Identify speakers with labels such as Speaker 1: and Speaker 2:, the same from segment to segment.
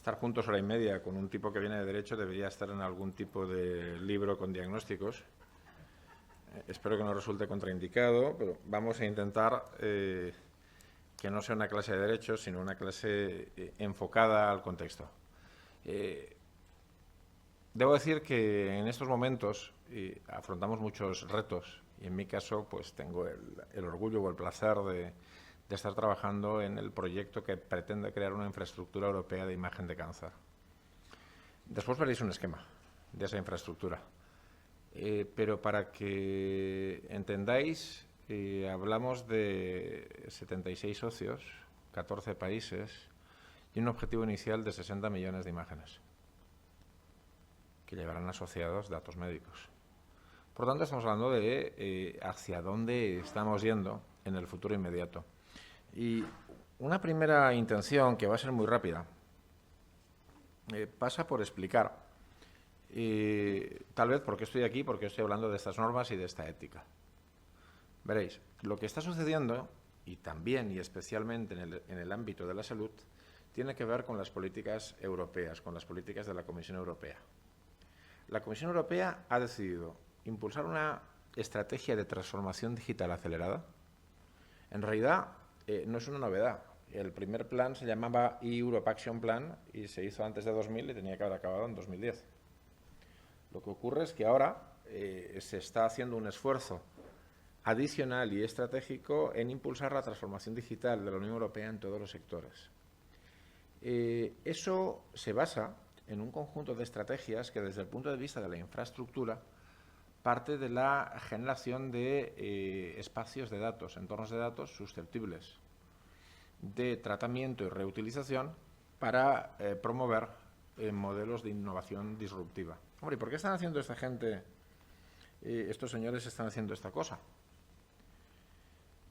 Speaker 1: estar juntos hora y media con un tipo que viene de Derecho debería estar en algún tipo de libro con diagnósticos. Espero que no resulte contraindicado, pero vamos a intentar que no sea una clase de Derecho, sino una clase enfocada al contexto. Debo decir que en estos momentos afrontamos muchos retos y en mi caso pues tengo el orgullo o el placer de estar trabajando en el proyecto que pretende crear una infraestructura europea de imagen de cáncer. Después veréis un esquema de esa infraestructura. Pero para que entendáis, hablamos de 76 socios, 14 países y un objetivo inicial de 60 millones de imágenes que llevarán asociados datos médicos. Por lo tanto, estamos hablando de hacia dónde estamos yendo en el futuro inmediato. Y una primera intención, que va a ser muy rápida, pasa por explicar, tal vez por qué estoy aquí, porque estoy hablando de estas normas y de esta ética. Veréis, lo que está sucediendo, y también y especialmente en el ámbito de la salud, tiene que ver con las políticas europeas, con las políticas de la Comisión Europea. La Comisión Europea ha decidido impulsar una estrategia de transformación digital acelerada. En realidad, no es una novedad. El primer plan se llamaba Europe Action Plan y se hizo antes de 2000 y tenía que haber acabado en 2010. Lo que ocurre es que ahora se está haciendo un esfuerzo adicional y estratégico en impulsar la transformación digital de la Unión Europea en todos los sectores. Eso se basa en un conjunto de estrategias que desde el punto de vista de la infraestructura parte de la generación de espacios de datos, entornos de datos susceptibles de tratamiento y reutilización para promover modelos de innovación disruptiva. Hombre, ¿y por qué están haciendo esta gente, estos señores están haciendo esta cosa?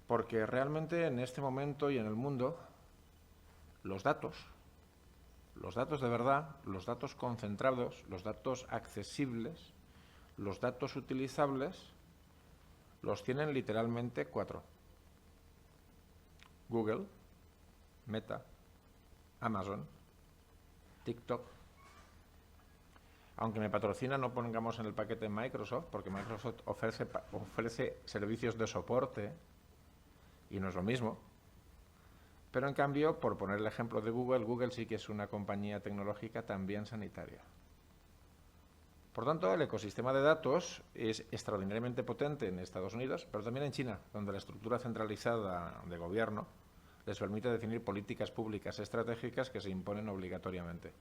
Speaker 1: Porque realmente en este momento y en el mundo los datos de verdad, los datos concentrados, los datos accesibles, los datos utilizables, los tienen literalmente 4. Google, Meta, Amazon, TikTok. Aunque me patrocina, no pongamos en el paquete Microsoft, porque Microsoft ofrece servicios de soporte y no es lo mismo. Pero en cambio, por poner el ejemplo de Google, Google sí que es una compañía tecnológica también sanitaria. Por tanto, el ecosistema de datos es extraordinariamente potente en Estados Unidos, pero también en China, donde la estructura centralizada de gobierno les permite definir políticas públicas estratégicas que se imponen obligatoriamente.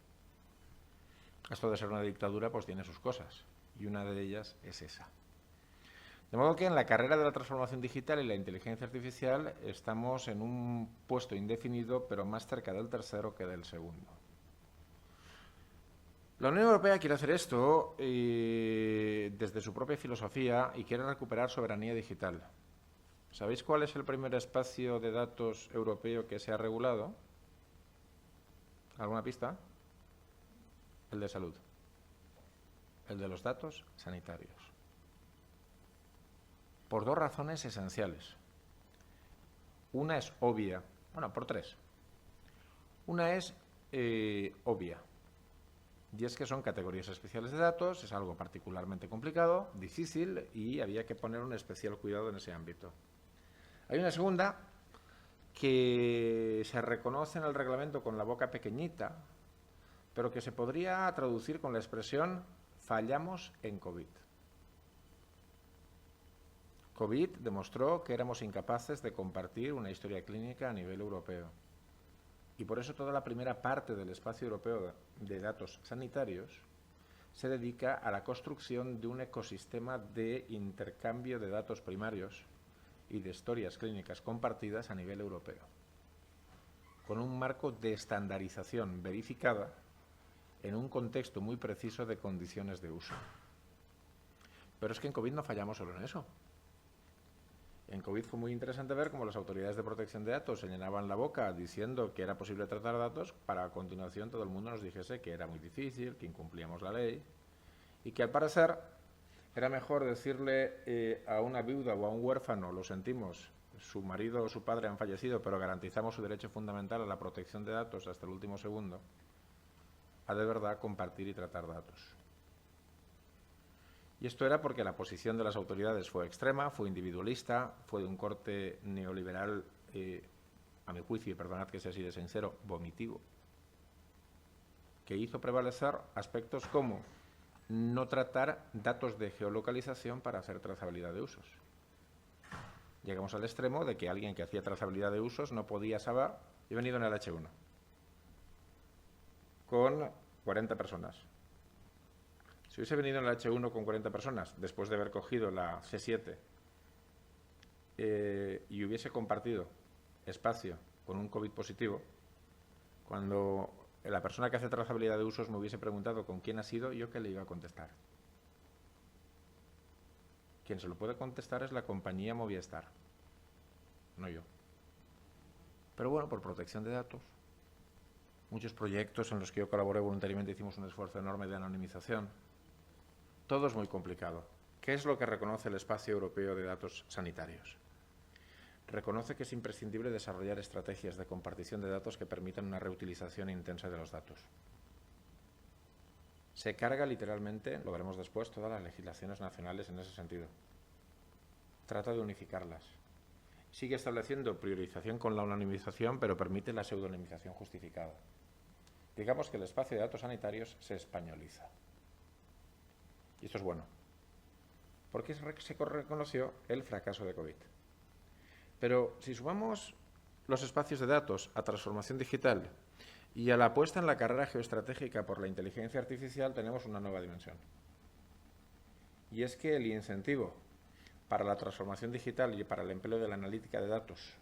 Speaker 1: Esto de ser una dictadura pues tiene sus cosas, y una de ellas es esa. De modo que en la carrera de la transformación digital y la inteligencia artificial estamos en un puesto indefinido, pero más cerca del tercero que del segundo. La Unión Europea quiere hacer esto desde su propia filosofía y quiere recuperar soberanía digital. ¿Sabéis cuál es el primer espacio de datos europeo que se ha regulado? ¿Alguna pista? El de salud. El de los datos sanitarios. Por 2 razones esenciales. Una es obvia, bueno, por 3. Una es obvia, y es que son categorías especiales de datos, es algo particularmente complicado, difícil, y había que poner un especial cuidado en ese ámbito. Hay una segunda que se reconoce en el reglamento con la boca pequeñita, pero que se podría traducir con la expresión fallamos en COVID. COVID demostró que éramos incapaces de compartir una historia clínica a nivel europeo. Y por eso toda la primera parte del espacio europeo de datos sanitarios se dedica a la construcción de un ecosistema de intercambio de datos primarios y de historias clínicas compartidas a nivel europeo, con un marco de estandarización verificada en un contexto muy preciso de condiciones de uso. Pero es que en COVID no fallamos solo en eso. En COVID fue muy interesante ver cómo las autoridades de protección de datos se llenaban la boca diciendo que era posible tratar datos para a continuación todo el mundo nos dijese que era muy difícil, que incumplíamos la ley y que al parecer era mejor decirle a una viuda o a un huérfano, lo sentimos, su marido o su padre han fallecido, pero garantizamos su derecho fundamental a la protección de datos hasta el último segundo, a de verdad compartir y tratar datos. Y esto era porque la posición de las autoridades fue extrema, fue individualista, fue de un corte neoliberal, a mi juicio, y perdonad que sea así de sincero, vomitivo, que hizo prevalecer aspectos como no tratar datos de geolocalización para hacer trazabilidad de usos. Llegamos al extremo de que alguien que hacía trazabilidad de usos no podía saber, he venido en el H1, con 40 personas. Si hubiese venido en el H1 con 40 personas, después de haber cogido la C7, y hubiese compartido espacio con un COVID positivo, cuando la persona que hace trazabilidad de usos me hubiese preguntado con quién ha sido, ¿yo qué le iba a contestar? Quien se lo puede contestar es la compañía Movistar, no yo. Pero bueno, por protección de datos, muchos proyectos en los que yo colaboré voluntariamente hicimos un esfuerzo enorme de anonimización. Todo es muy complicado. ¿Qué es lo que reconoce el Espacio Europeo de Datos Sanitarios? Reconoce que es imprescindible desarrollar estrategias de compartición de datos que permitan una reutilización intensa de los datos. Se carga literalmente, lo veremos después, todas las legislaciones nacionales en ese sentido. Trata de unificarlas. Sigue estableciendo priorización con la anonimización, pero permite la pseudonimización justificada. Digamos que el espacio de datos sanitarios se españoliza. Y esto es bueno, porque se reconoció el fracaso de COVID. Pero si sumamos los espacios de datos a transformación digital y a la apuesta en la carrera geoestratégica por la inteligencia artificial, tenemos una nueva dimensión. Y es que el incentivo para la transformación digital y para el empleo de la analítica de datos,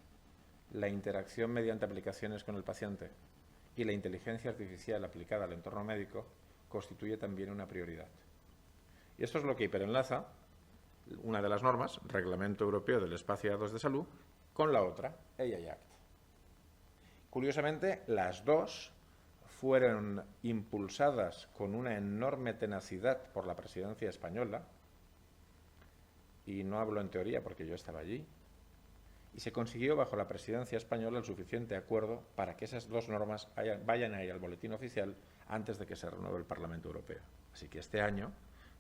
Speaker 1: la interacción mediante aplicaciones con el paciente y la inteligencia artificial aplicada al entorno médico constituye también una prioridad. Y esto es lo que hiperenlaza una de las normas, Reglamento Europeo del Espacio de Datos de Salud, con la otra, AI Act. Curiosamente, las dos fueron impulsadas con una enorme tenacidad por la presidencia española, y no hablo en teoría porque yo estaba allí, y se consiguió bajo la presidencia española el suficiente acuerdo para que esas dos normas vayan a ir al boletín oficial antes de que se renueve el Parlamento Europeo. Así que este año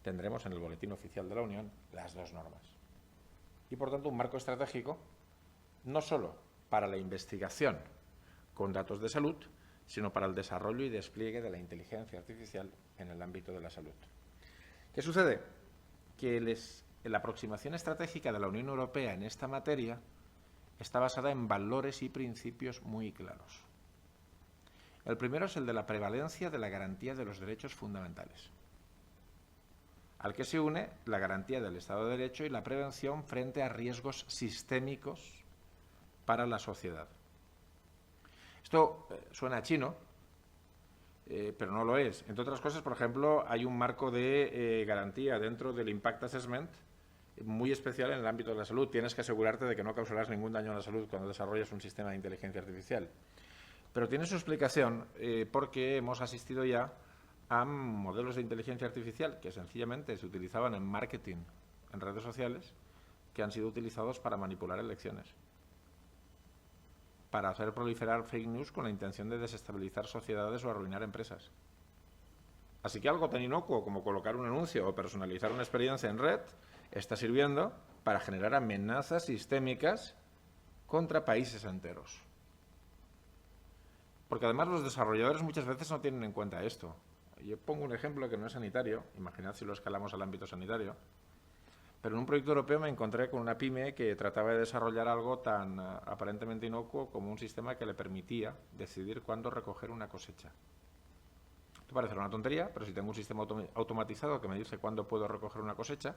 Speaker 1: tendremos en el boletín oficial de la Unión las dos normas. Y por tanto un marco estratégico no solo para la investigación con datos de salud, sino para el desarrollo y despliegue de la inteligencia artificial en el ámbito de la salud. ¿Qué sucede? Que la aproximación estratégica de la Unión Europea en esta materia está basada en valores y principios muy claros. El primero es el de la prevalencia de la garantía de los derechos fundamentales, al que se une la garantía del Estado de Derecho y la prevención frente a riesgos sistémicos para la sociedad. Esto suena chino, pero no lo es. Entre otras cosas, por ejemplo, hay un marco de garantía dentro del Impact Assessment muy especial en el ámbito de la salud. Tienes que asegurarte de que no causarás ningún daño a la salud cuando desarrollas un sistema de inteligencia artificial. Pero tiene su explicación porque hemos asistido ya a modelos de inteligencia artificial que sencillamente se utilizaban en marketing, en redes sociales, que han sido utilizados para manipular elecciones, para hacer proliferar fake news con la intención de desestabilizar sociedades o arruinar empresas. Así que algo tan inocuo como colocar un anuncio o personalizar una experiencia en red está sirviendo para generar amenazas sistémicas contra países enteros. Porque además los desarrolladores muchas veces no tienen en cuenta esto. Yo pongo un ejemplo que no es sanitario, imaginad si lo escalamos al ámbito sanitario, pero en un proyecto europeo me encontré con una pyme que trataba de desarrollar algo tan aparentemente inocuo como un sistema que le permitía decidir cuándo recoger una cosecha. Esto parece una tontería, pero si tengo un sistema automatizado que me dice cuándo puedo recoger una cosecha,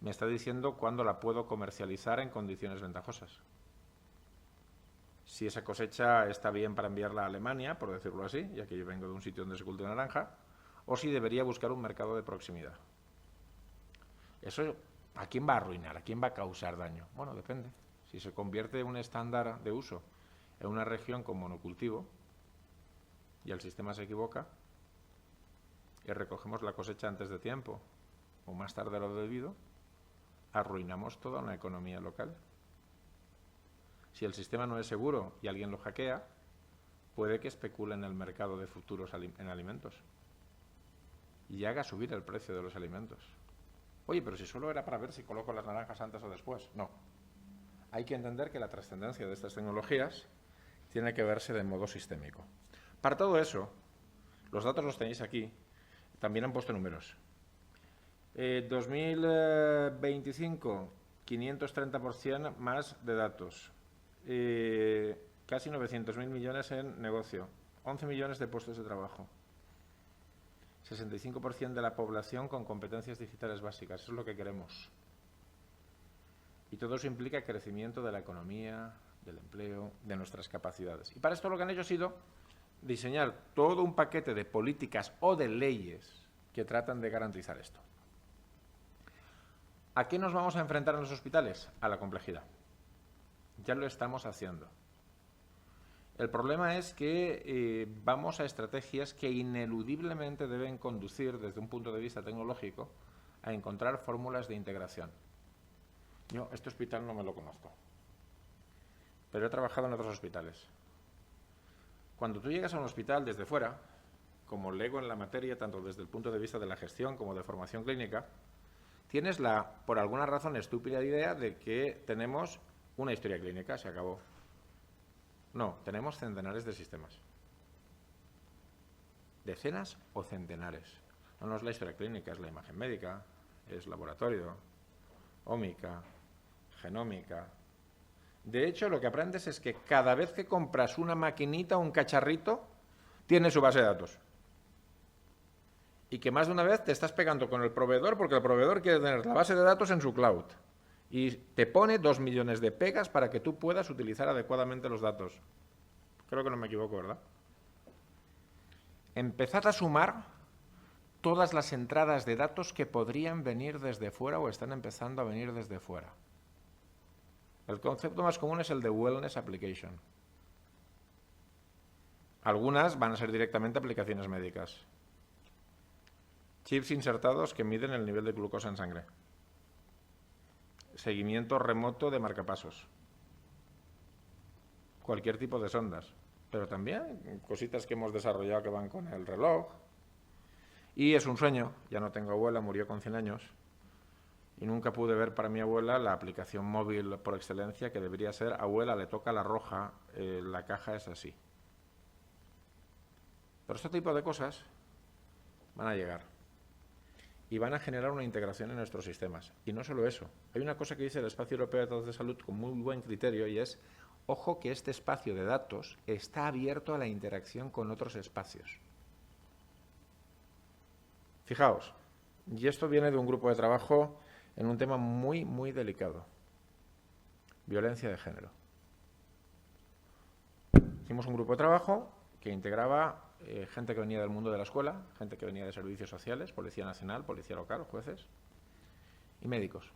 Speaker 1: me está diciendo cuándo la puedo comercializar en condiciones ventajosas. Si esa cosecha está bien para enviarla a Alemania, por decirlo así, ya que yo vengo de un sitio donde se cultiva naranja, o si debería buscar un mercado de proximidad. ¿Eso a quién va a arruinar? ¿A quién va a causar daño? Bueno, depende. Si se convierte en un estándar de uso en una región con monocultivo y el sistema se equivoca y recogemos la cosecha antes de tiempo o más tarde de lo debido, arruinamos toda una economía local. Si el sistema no es seguro y alguien lo hackea, puede que especule en el mercado de futuros en alimentos y haga subir el precio de los alimentos. Oye, pero si solo era para ver si coloco las naranjas antes o después. No. Hay que entender que la trascendencia de estas tecnologías tiene que verse de modo sistémico. Para todo eso, los datos los tenéis aquí. También han puesto números. 2025, 530% más de datos. Casi 900.000 millones en negocio. 11 millones de puestos de trabajo. 65% de la población con competencias digitales básicas. Eso es lo que queremos. Y todo eso implica crecimiento de la economía, del empleo, de nuestras capacidades. Y para esto lo que han hecho ha sido diseñar todo un paquete de políticas o de leyes que tratan de garantizar esto. ¿A qué nos vamos a enfrentar en los hospitales? A la complejidad. Ya lo estamos haciendo. El problema es que vamos a estrategias que ineludiblemente deben conducir, desde un punto de vista tecnológico, a encontrar fórmulas de integración. Yo este hospital no me lo conozco, pero he trabajado en otros hospitales. Cuando tú llegas a un hospital desde fuera, como lego en la materia, tanto desde el punto de vista de la gestión como de formación clínica, tienes la, por alguna razón, estúpida idea de que tenemos una historia clínica, se acabó. No, tenemos centenares de sistemas. Decenas o centenares. No es la historia clínica, es la imagen médica, es laboratorio, ómica, genómica. De hecho, lo que aprendes es que cada vez que compras una maquinita o un cacharrito, tiene su base de datos. Y que más de una vez te estás pegando con el proveedor porque el proveedor quiere tener la base de datos en su cloud. Y te pone 2 millones de pegas para que tú puedas utilizar adecuadamente los datos. Creo que no me equivoco, ¿verdad? Empezad a sumar todas las entradas de datos que podrían venir desde fuera o están empezando a venir desde fuera. El concepto más común es el de Wellness Application. Algunas van a ser directamente aplicaciones médicas. Chips insertados que miden el nivel de glucosa en sangre. Seguimiento remoto de marcapasos. Cualquier tipo de sondas. Pero también cositas que hemos desarrollado que van con el reloj. Y es un sueño. Ya no tengo abuela, murió con 100 años. Y nunca pude ver para mi abuela la aplicación móvil por excelencia que debería ser: abuela, le toca la roja, la caja es así. Pero este tipo de cosas van a llegar. Y van a generar una integración en nuestros sistemas. Y no solo eso. Hay una cosa que dice el Espacio Europeo de Datos de Salud con muy buen criterio y es: ojo que este espacio de datos está abierto a la interacción con otros espacios. Fijaos, y esto viene de un grupo de trabajo en un tema muy, muy delicado. Violencia de género. Hicimos un grupo de trabajo que integraba gente que venía del mundo de la escuela, gente que venía de servicios sociales, Policía Nacional, Policía Local, jueces y médicos.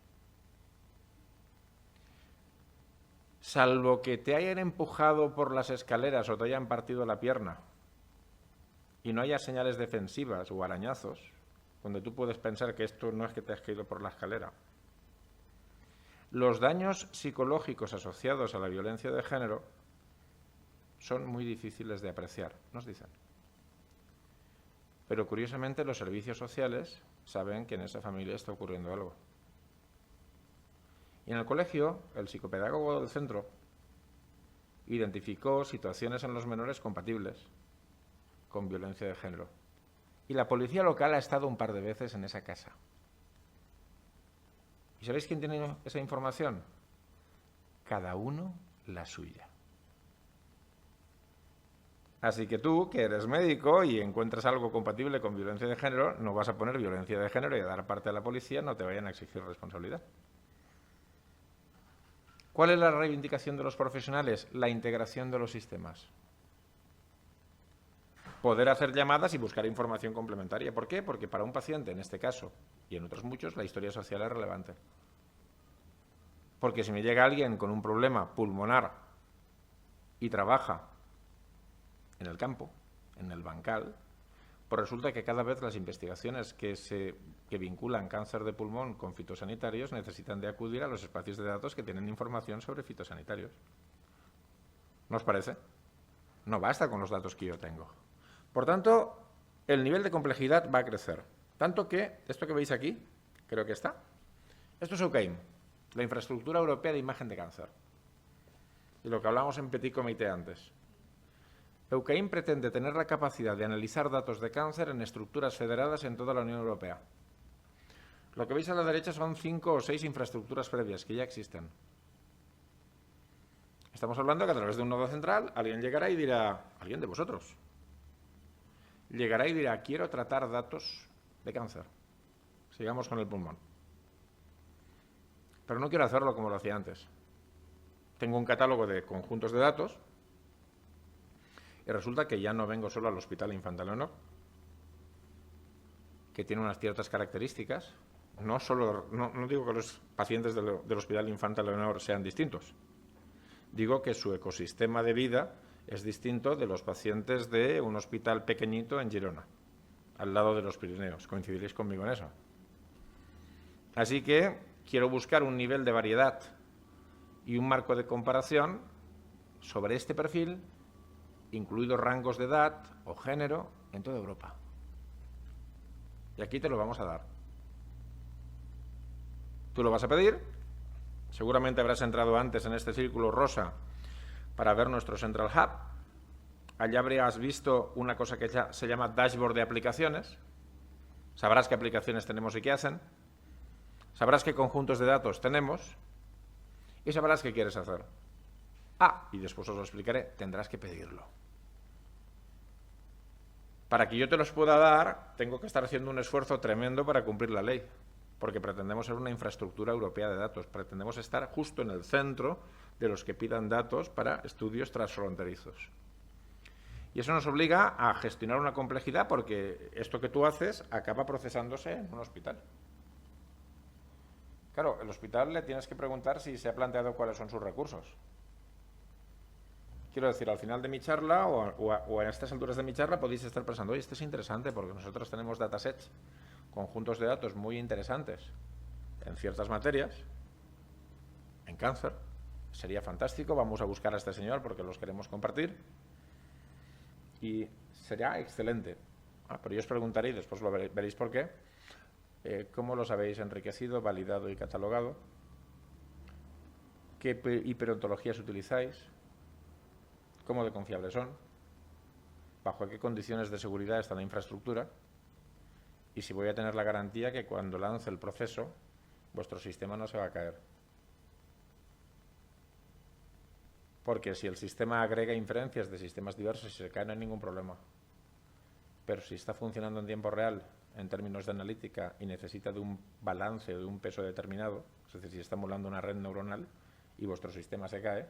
Speaker 1: Salvo que te hayan empujado por las escaleras o te hayan partido la pierna y no haya señales defensivas o arañazos, donde tú puedes pensar que esto no es que te has caído por la escalera, los daños psicológicos asociados a la violencia de género son muy difíciles de apreciar, nos dicen. Pero curiosamente los servicios sociales saben que en esa familia está ocurriendo algo. Y en el colegio, el psicopedagogo del centro identificó situaciones en los menores compatibles con violencia de género. Y la policía local ha estado un par de veces en esa casa. ¿Y sabéis quién tiene esa información? Cada uno la suya. Así que tú, que eres médico y encuentras algo compatible con violencia de género, no vas a poner violencia de género y a dar parte a la policía, no te vayan a exigir responsabilidad. ¿Cuál es la reivindicación de los profesionales? La integración de los sistemas. Poder hacer llamadas y buscar información complementaria. ¿Por qué? Porque para un paciente, en este caso, y en otros muchos, la historia social es relevante. Porque si me llega alguien con un problema pulmonar y trabaja en el campo, en el bancal, pues resulta que cada vez las investigaciones que vinculan cáncer de pulmón con fitosanitarios necesitan de acudir a los espacios de datos que tienen información sobre fitosanitarios. ¿No os parece? No basta con los datos que yo tengo. Por tanto, el nivel de complejidad va a crecer. Tanto que, esto que veis aquí, creo que está, esto es EUCAIM, la Infraestructura Europea de Imagen de Cáncer. Y lo que hablamos en Petit Comité antes. EUCAIM pretende tener la capacidad de analizar datos de cáncer en estructuras federadas en toda la Unión Europea. Lo que veis a la derecha son 5 o 6 infraestructuras previas que ya existen. Estamos hablando que a través de un nodo central alguien llegará y dirá, alguien de vosotros, llegará y dirá, quiero tratar datos de cáncer. Sigamos con el pulmón. Pero no quiero hacerlo como lo hacía antes. Tengo un catálogo de conjuntos de datos y resulta que ya no vengo solo al Hospital Infanta Leonor, que tiene unas ciertas características. No digo que los pacientes del Hospital Infanta Leonor sean distintos. Digo que su ecosistema de vida es distinto de los pacientes de un hospital pequeñito en Girona, al lado de los Pirineos. Coincidiréis conmigo en eso. Así que quiero buscar un nivel de variedad y un marco de comparación sobre este perfil, incluidos rangos de edad o género, en toda Europa. Y aquí te lo vamos a dar. Tú lo vas a pedir. Seguramente habrás entrado antes en este círculo rosa para ver nuestro Central Hub. Allá habrías visto una cosa que se llama dashboard de aplicaciones. Sabrás qué aplicaciones tenemos y qué hacen. Sabrás qué conjuntos de datos tenemos. Y sabrás qué quieres hacer. Y después os lo explicaré, tendrás que pedirlo. Para que yo te los pueda dar, tengo que estar haciendo un esfuerzo tremendo para cumplir la ley. Porque pretendemos ser una infraestructura europea de datos, pretendemos estar justo en el centro de los que pidan datos para estudios transfronterizos. Y eso nos obliga a gestionar una complejidad porque esto que tú haces acaba procesándose en un hospital. Claro, el hospital le tienes que preguntar si se ha planteado cuáles son sus recursos. Quiero decir, al final de mi charla o a estas alturas de mi charla podéis estar pensando, oye, esto es interesante porque nosotros tenemos datasets, conjuntos de datos muy interesantes en ciertas materias, en cáncer, sería fantástico, vamos a buscar a este señor porque los queremos compartir y será excelente. Pero yo os preguntaré y después lo veréis por qué, cómo los habéis enriquecido, validado y catalogado, qué hiperontologías utilizáis, cómo de confiables son, bajo qué condiciones de seguridad está la infraestructura, y si voy a tener la garantía que cuando lance el proceso, vuestro sistema no se va a caer. Porque si el sistema agrega inferencias de sistemas diversos y se cae, no hay ningún problema. Pero si está funcionando en tiempo real, en términos de analítica, y necesita de un balance o de un peso determinado, es decir, si está emulando una red neuronal y vuestro sistema se cae,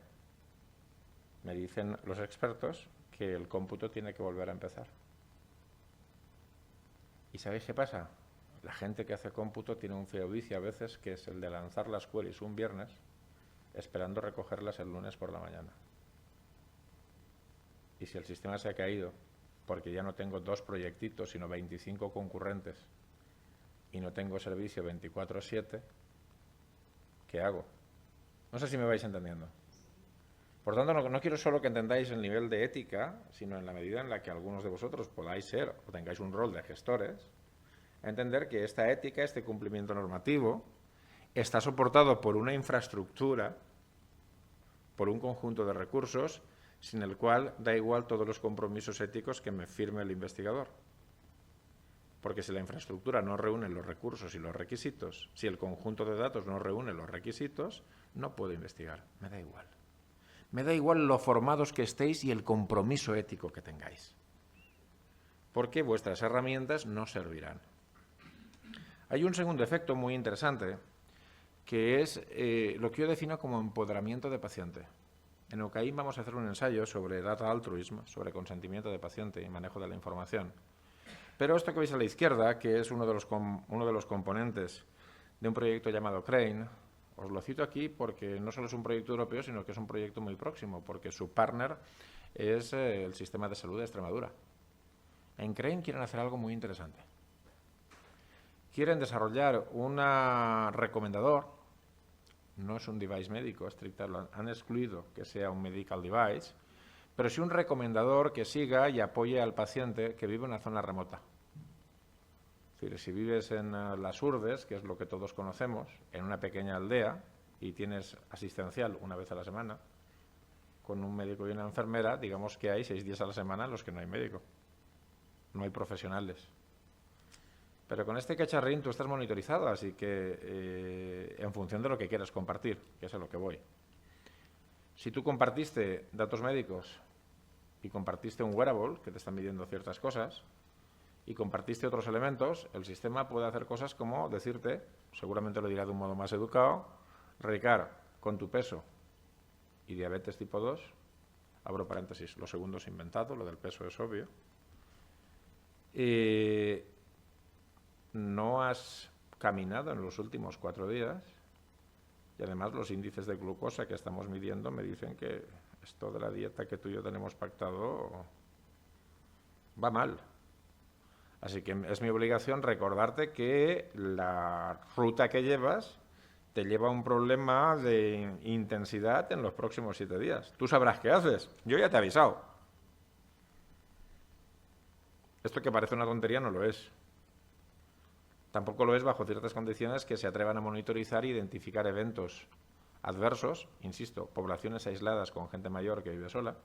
Speaker 1: me dicen los expertos que el cómputo tiene que volver a empezar. ¿Y sabéis qué pasa? La gente que hace cómputo tiene un feo vicio a veces, que es el de lanzar las queries un viernes, esperando recogerlas el lunes por la mañana. Y si el sistema se ha caído, porque ya no tengo 2 proyectitos, sino 25 concurrentes, y no tengo servicio 24/7, ¿qué hago? No sé si me vais entendiendo. Por tanto, no quiero solo que entendáis el nivel de ética, sino en la medida en la que algunos de vosotros podáis ser o tengáis un rol de gestores, entender que esta ética, este cumplimiento normativo, está soportado por una infraestructura, por un conjunto de recursos, sin el cual da igual todos los compromisos éticos que me firme el investigador. Porque si la infraestructura no reúne los recursos y los requisitos, si el conjunto de datos no reúne los requisitos, no puedo investigar, me da igual. Me da igual lo formados que estéis y el compromiso ético que tengáis. Porque vuestras herramientas no servirán. Hay un segundo efecto muy interesante, que es lo que yo defino como empoderamiento de paciente. En EUCAIM vamos a hacer un ensayo sobre data altruism, sobre consentimiento de paciente y manejo de la información. Pero esto que veis a la izquierda, que es uno de los componentes de un proyecto llamado Crane, os lo cito aquí porque no solo es un proyecto europeo, sino que es un proyecto muy próximo, porque su partner es el Sistema de Salud de Extremadura. En Crane quieren hacer algo muy interesante. Quieren desarrollar un recomendador, no es un device médico estricto, lo han excluido que sea un medical device, pero sí un recomendador que siga y apoye al paciente que vive en una zona remota. Es decir, si vives en las Urdes, que es lo que todos conocemos, en una pequeña aldea, y tienes asistencial una vez a la semana, con un médico y una enfermera, digamos que hay 6 días a la semana en los que no hay médico, no hay profesionales. Pero con este cacharrín tú estás monitorizado, así que en función de lo que quieras compartir, que es a lo que voy. Si tú compartiste datos médicos y compartiste un wearable, que te están midiendo ciertas cosas, y compartiste otros elementos, el sistema puede hacer cosas como decirte, seguramente lo dirá de un modo más educado, Ricard, con tu peso y diabetes tipo 2, abro paréntesis, lo segundo es inventado, lo del peso es obvio, no has caminado en los últimos 4 días y además los índices de glucosa que estamos midiendo me dicen que esto de la dieta que tú y yo tenemos pactado va mal. Así que es mi obligación recordarte que la ruta que llevas te lleva a un problema de intensidad en los próximos 7 días. Tú sabrás qué haces. Yo ya te he avisado. Esto que parece una tontería no lo es. Tampoco lo es bajo ciertas condiciones que se atrevan a monitorizar e identificar eventos adversos, insisto, poblaciones aisladas con gente mayor que vive sola,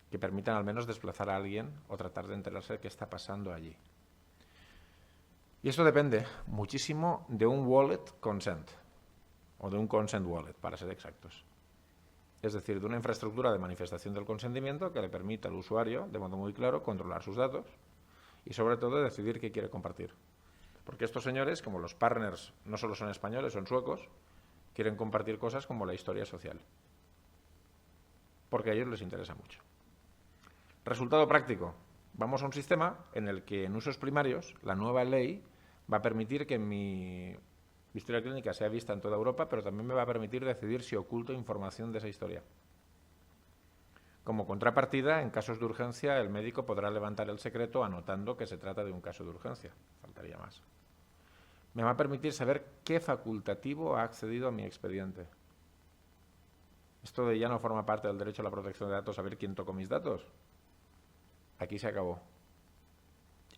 Speaker 1: que permitan al menos desplazar a alguien o tratar de enterarse de qué está pasando allí. Y eso depende muchísimo de un wallet consent, o de un consent wallet, para ser exactos. Es decir, de una infraestructura de manifestación del consentimiento que le permita al usuario, de modo muy claro, controlar sus datos y, sobre todo, decidir qué quiere compartir. Porque estos señores, como los partners no solo son españoles, son suecos, quieren compartir cosas como la historia social. Porque a ellos les interesa mucho. Resultado práctico. Vamos a un sistema en el que en usos primarios la nueva ley va a permitir que mi historia clínica sea vista en toda Europa, pero también me va a permitir decidir si oculto información de esa historia. Como contrapartida, en casos de urgencia, el médico podrá levantar el secreto anotando que se trata de un caso de urgencia. Faltaría más. Me va a permitir saber qué facultativo ha accedido a mi expediente. Esto de ya no forma parte del derecho a la protección de datos, saber quién tocó mis datos. Aquí se acabó.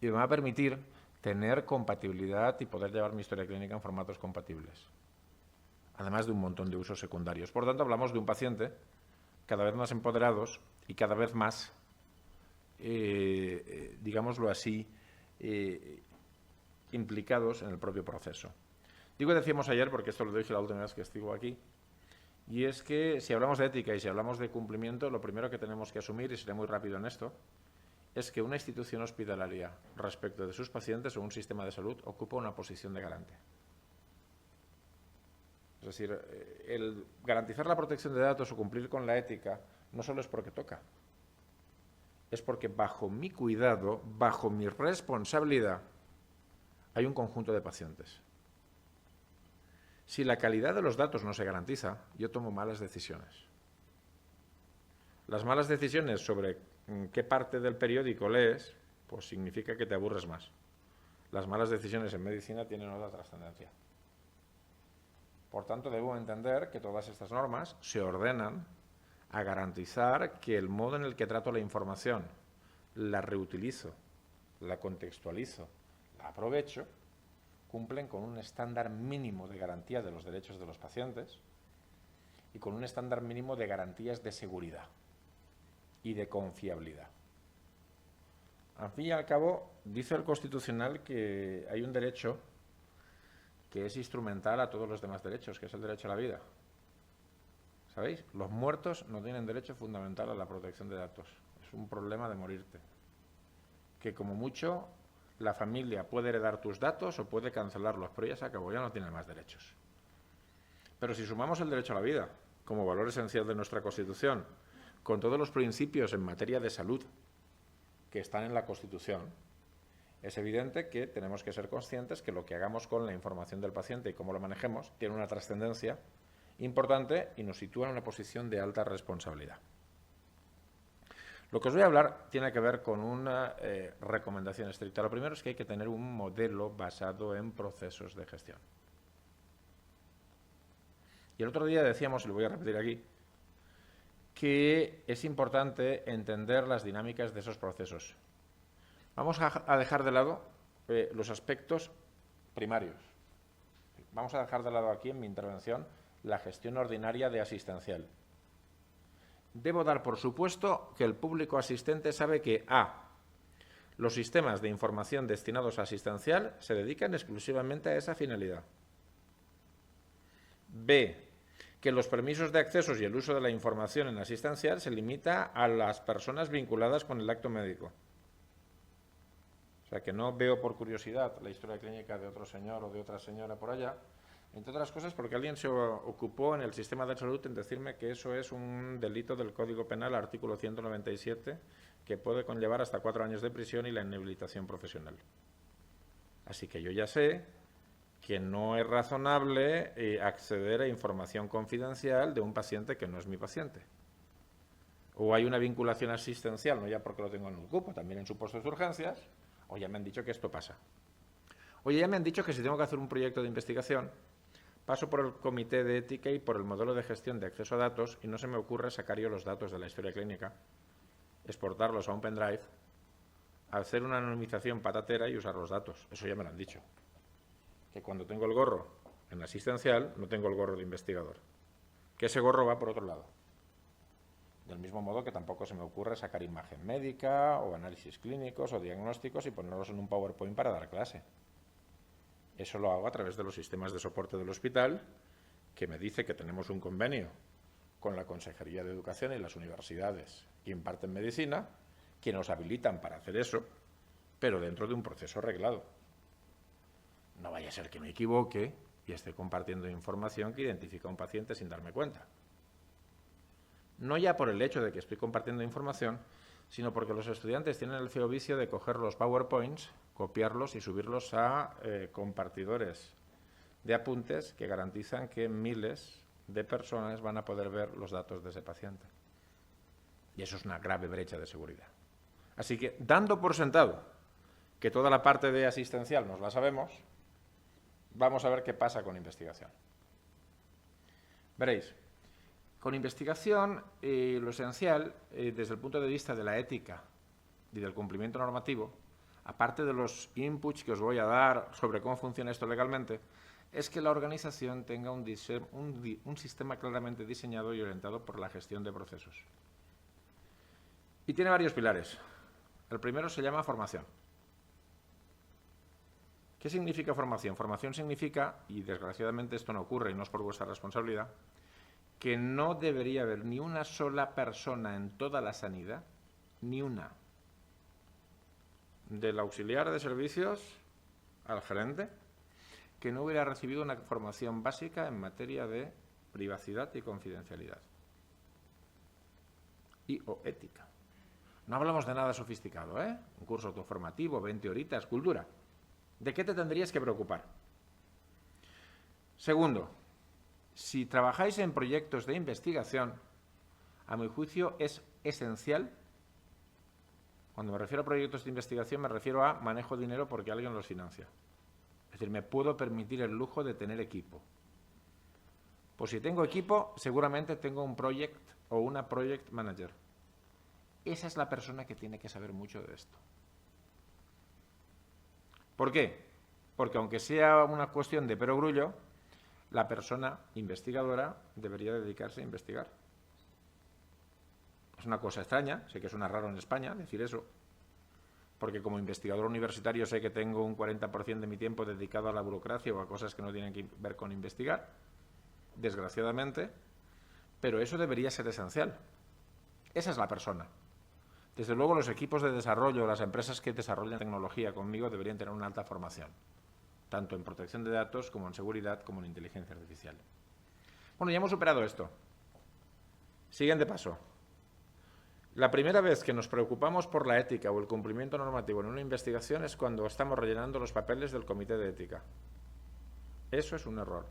Speaker 1: Y me va a permitir tener compatibilidad y poder llevar mi historia clínica en formatos compatibles. Además de un montón de usos secundarios. Por tanto, hablamos de un paciente cada vez más empoderados y cada vez más, digámoslo así, implicados en el propio proceso. Digo que decíamos ayer, porque esto lo dije la última vez que estuve aquí, y es que si hablamos de ética y si hablamos de cumplimiento, lo primero que tenemos que asumir, y seré muy rápido en esto, es que una institución hospitalaria respecto de sus pacientes o un sistema de salud ocupa una posición de garante. Es decir, el garantizar la protección de datos o cumplir con la ética no solo es porque toca, es porque bajo mi cuidado, bajo mi responsabilidad, hay un conjunto de pacientes. Si la calidad de los datos no se garantiza, yo tomo malas decisiones. Las malas decisiones sobre qué parte del periódico lees, pues significa que te aburres más. Las malas decisiones en medicina tienen otra trascendencia. Por tanto, debo entender que todas estas normas se ordenan a garantizar que el modo en el que trato la información, la reutilizo, la contextualizo, la aprovecho, cumplen con un estándar mínimo de garantía de los derechos de los pacientes y con un estándar mínimo de garantías de seguridad y de confiabilidad. Al fin y al cabo, dice el Constitucional que hay un derecho que es instrumental a todos los demás derechos, que es el derecho a la vida. ¿Sabéis? Los muertos no tienen derecho fundamental a la protección de datos. Es un problema de morirte. Que como mucho, la familia puede heredar tus datos o puede cancelarlos, pero ya se acabó, ya no tiene más derechos. Pero si sumamos el derecho a la vida como valor esencial de nuestra Constitución, con todos los principios en materia de salud que están en la Constitución, es evidente que tenemos que ser conscientes que lo que hagamos con la información del paciente y cómo lo manejemos tiene una trascendencia importante y nos sitúa en una posición de alta responsabilidad. Lo que os voy a hablar tiene que ver con una recomendación estricta. Lo primero es que hay que tener un modelo basado en procesos de gestión. Y el otro día decíamos, y lo voy a repetir aquí, que es importante entender las dinámicas de esos procesos. Vamos a dejar de lado los aspectos primarios. Vamos a dejar de lado aquí en mi intervención la gestión ordinaria de asistencial. Debo dar por supuesto que el público asistente sabe que A. Los sistemas de información destinados a asistencial se dedican exclusivamente a esa finalidad. B. Que los permisos de accesos y el uso de la información en asistencial se limita a las personas vinculadas con el acto médico. O sea, que no veo por curiosidad la historia clínica de otro señor o de otra señora por allá, entre otras cosas porque alguien se ocupó en el sistema de salud en decirme que eso es un delito del Código Penal, artículo 197, que puede conllevar hasta 4 años de prisión y la inhabilitación profesional. Así que yo ya sé que no es razonable acceder a información confidencial de un paciente que no es mi paciente. O hay una vinculación asistencial, no ya porque lo tengo en el cupo, también en supuestos de urgencias, o ya me han dicho que esto pasa. Oye, ya me han dicho que si tengo que hacer un proyecto de investigación, paso por el comité de ética y por el modelo de gestión de acceso a datos y no se me ocurre sacar yo los datos de la historia clínica, exportarlos a un pendrive, hacer una anonimización patatera y usar los datos. Eso ya me lo han dicho. Que cuando tengo el gorro en asistencial, no tengo el gorro de investigador. Que ese gorro va por otro lado. Del mismo modo que tampoco se me ocurre sacar imagen médica o análisis clínicos o diagnósticos y ponerlos en un PowerPoint para dar clase. Eso lo hago a través de los sistemas de soporte del hospital, que me dice que tenemos un convenio con la Consejería de Educación y las universidades que imparten medicina, que nos habilitan para hacer eso, pero dentro de un proceso reglado. No vaya a ser que me equivoque y esté compartiendo información que identifica a un paciente sin darme cuenta. No ya por el hecho de que estoy compartiendo información, sino porque los estudiantes tienen el feo vicio de coger los PowerPoints, copiarlos y subirlos a compartidores de apuntes que garantizan que miles de personas van a poder ver los datos de ese paciente. Y eso es una grave brecha de seguridad. Así que, dando por sentado que toda la parte de asistencial nos la sabemos, vamos a ver qué pasa con investigación. Veréis, con investigación lo esencial, desde el punto de vista de la ética y del cumplimiento normativo, aparte de los inputs que os voy a dar sobre cómo funciona esto legalmente, es que la organización tenga un sistema claramente diseñado y orientado por la gestión de procesos. Y tiene varios pilares. El primero se llama formación. ¿Qué significa formación? Formación significa, y desgraciadamente esto no ocurre y no es por vuestra responsabilidad, que no debería haber ni una sola persona en toda la sanidad, ni una, del auxiliar de servicios al gerente, que no hubiera recibido una formación básica en materia de privacidad y confidencialidad. O ética. No hablamos de nada sofisticado, ¿eh? Un curso autoformativo, 20 horitas, cultura. ¿De qué te tendrías que preocupar? Segundo, si trabajáis en proyectos de investigación, a mi juicio es esencial. Cuando me refiero a proyectos de investigación me refiero a manejo dinero porque alguien los financia. Es decir, me puedo permitir el lujo de tener equipo. Pues si tengo equipo, seguramente tengo un project o una project manager. Esa es la persona que tiene que saber mucho de esto. ¿Por qué? Porque aunque sea una cuestión de perogrullo, la persona investigadora debería dedicarse a investigar. Es una cosa extraña, sé que suena raro en España decir eso, porque como investigador universitario sé que tengo un 40% de mi tiempo dedicado a la burocracia o a cosas que no tienen que ver con investigar, desgraciadamente, pero eso debería ser esencial. Esa es la persona. Desde luego los equipos de desarrollo, las empresas que desarrollan tecnología conmigo deberían tener una alta formación, tanto en protección de datos como en seguridad como en inteligencia artificial. Bueno, ya hemos superado esto. Siguiente paso. La primera vez que nos preocupamos por la ética o el cumplimiento normativo en una investigación es cuando estamos rellenando los papeles del comité de ética. Eso es un error.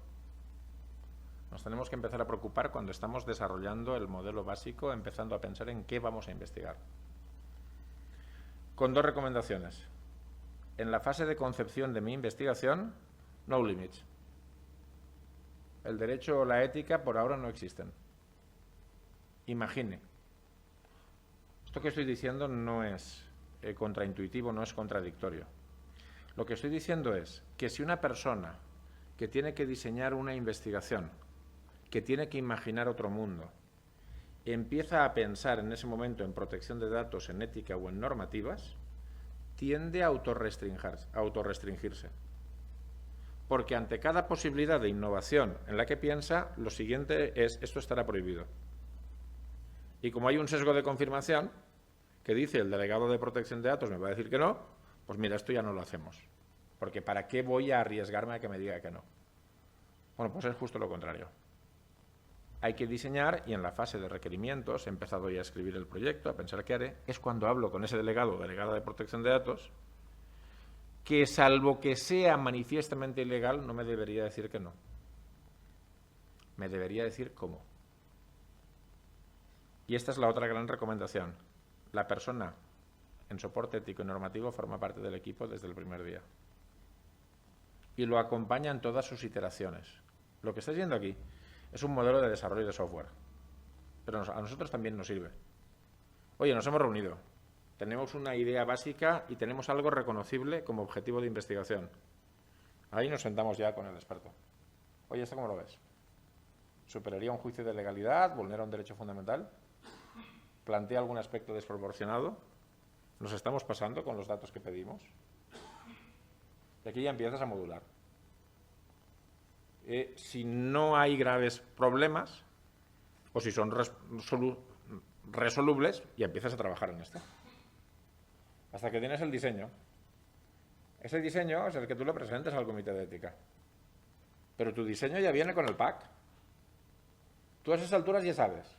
Speaker 1: Nos tenemos que empezar a preocupar cuando estamos desarrollando el modelo básico, empezando a pensar en qué vamos a investigar. Con 2 recomendaciones. En la fase de concepción de mi investigación, no limits. El derecho o la ética por ahora no existen. Imagine. Esto que estoy diciendo no es contraintuitivo, no es contradictorio. Lo que estoy diciendo es que si una persona que tiene que diseñar una investigación, que tiene que imaginar otro mundo, empieza a pensar en ese momento en protección de datos, en ética o en normativas, tiende a autorrestringirse. Porque ante cada posibilidad de innovación en la que piensa, lo siguiente es, esto estará prohibido. Y como hay un sesgo de confirmación, que dice el delegado de protección de datos me va a decir que no, pues mira, esto ya no lo hacemos. Porque ¿para qué voy a arriesgarme a que me diga que no? Bueno, pues es justo lo contrario. Hay que diseñar y en la fase de requerimientos, he empezado ya a escribir el proyecto, a pensar qué haré, es cuando hablo con ese delegado o delegada de protección de datos, que salvo que sea manifiestamente ilegal, no me debería decir que no. Me debería decir cómo. Y esta es la otra gran recomendación. La persona en soporte ético y normativo forma parte del equipo desde el primer día. Y lo acompaña en todas sus iteraciones. Lo que estáis viendo aquí es un modelo de desarrollo de software. Pero a nosotros también nos sirve. Oye, nos hemos reunido. Tenemos una idea básica y tenemos algo reconocible como objetivo de investigación. Ahí nos sentamos ya con el experto. Oye, ¿esto cómo lo ves? ¿Superaría un juicio de legalidad? ¿Vulnera un derecho fundamental? ¿Plantea algún aspecto desproporcionado? ¿Nos estamos pasando con los datos que pedimos? Y aquí ya empiezas a modular. Si no hay graves problemas, o si son resolubles, ya empiezas a trabajar en esto. Hasta que tienes el diseño. Ese diseño es el que tú le presentes al comité de ética. Pero tu diseño ya viene con el pack. Tú a esas alturas ya sabes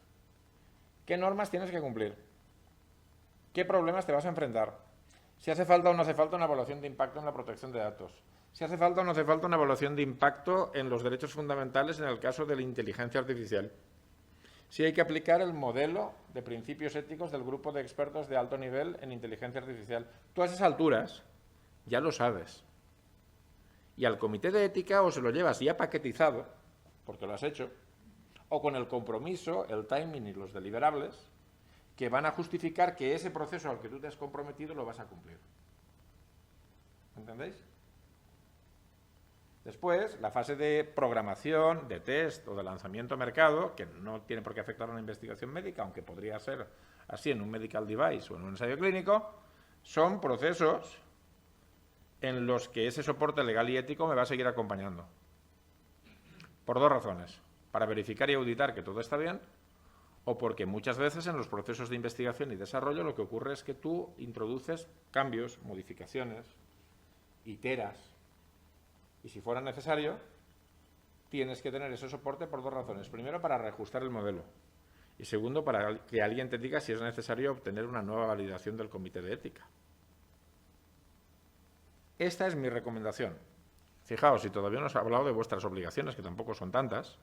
Speaker 1: qué normas tienes que cumplir, qué problemas te vas a enfrentar, si hace falta o no hace falta una evaluación de impacto en la protección de datos, si hace falta o no hace falta una evaluación de impacto en los derechos fundamentales en el caso de la inteligencia artificial, si hay que aplicar el modelo de principios éticos del grupo de expertos de alto nivel en inteligencia artificial. Tú a esas alturas ya lo sabes. Y al comité de ética o se lo llevas ya paquetizado, porque lo has hecho, o con el compromiso, el timing y los deliberables, que van a justificar que ese proceso al que tú te has comprometido lo vas a cumplir. ¿Entendéis? Después, la fase de programación, de test o de lanzamiento a mercado, que no tiene por qué afectar a una investigación médica, aunque podría ser así en un medical device o en un ensayo clínico, son procesos en los que ese soporte legal y ético me va a seguir acompañando. Por dos razones. Para verificar y auditar que todo está bien, o porque muchas veces en los procesos de investigación y desarrollo lo que ocurre es que tú introduces cambios, modificaciones, iteras, y si fuera necesario, tienes que tener ese soporte por dos razones. Primero, para reajustar el modelo. Y segundo, para que alguien te diga si es necesario obtener una nueva validación del comité de ética. Esta es mi recomendación. Fijaos, si todavía no os he hablado de vuestras obligaciones, que tampoco son tantas,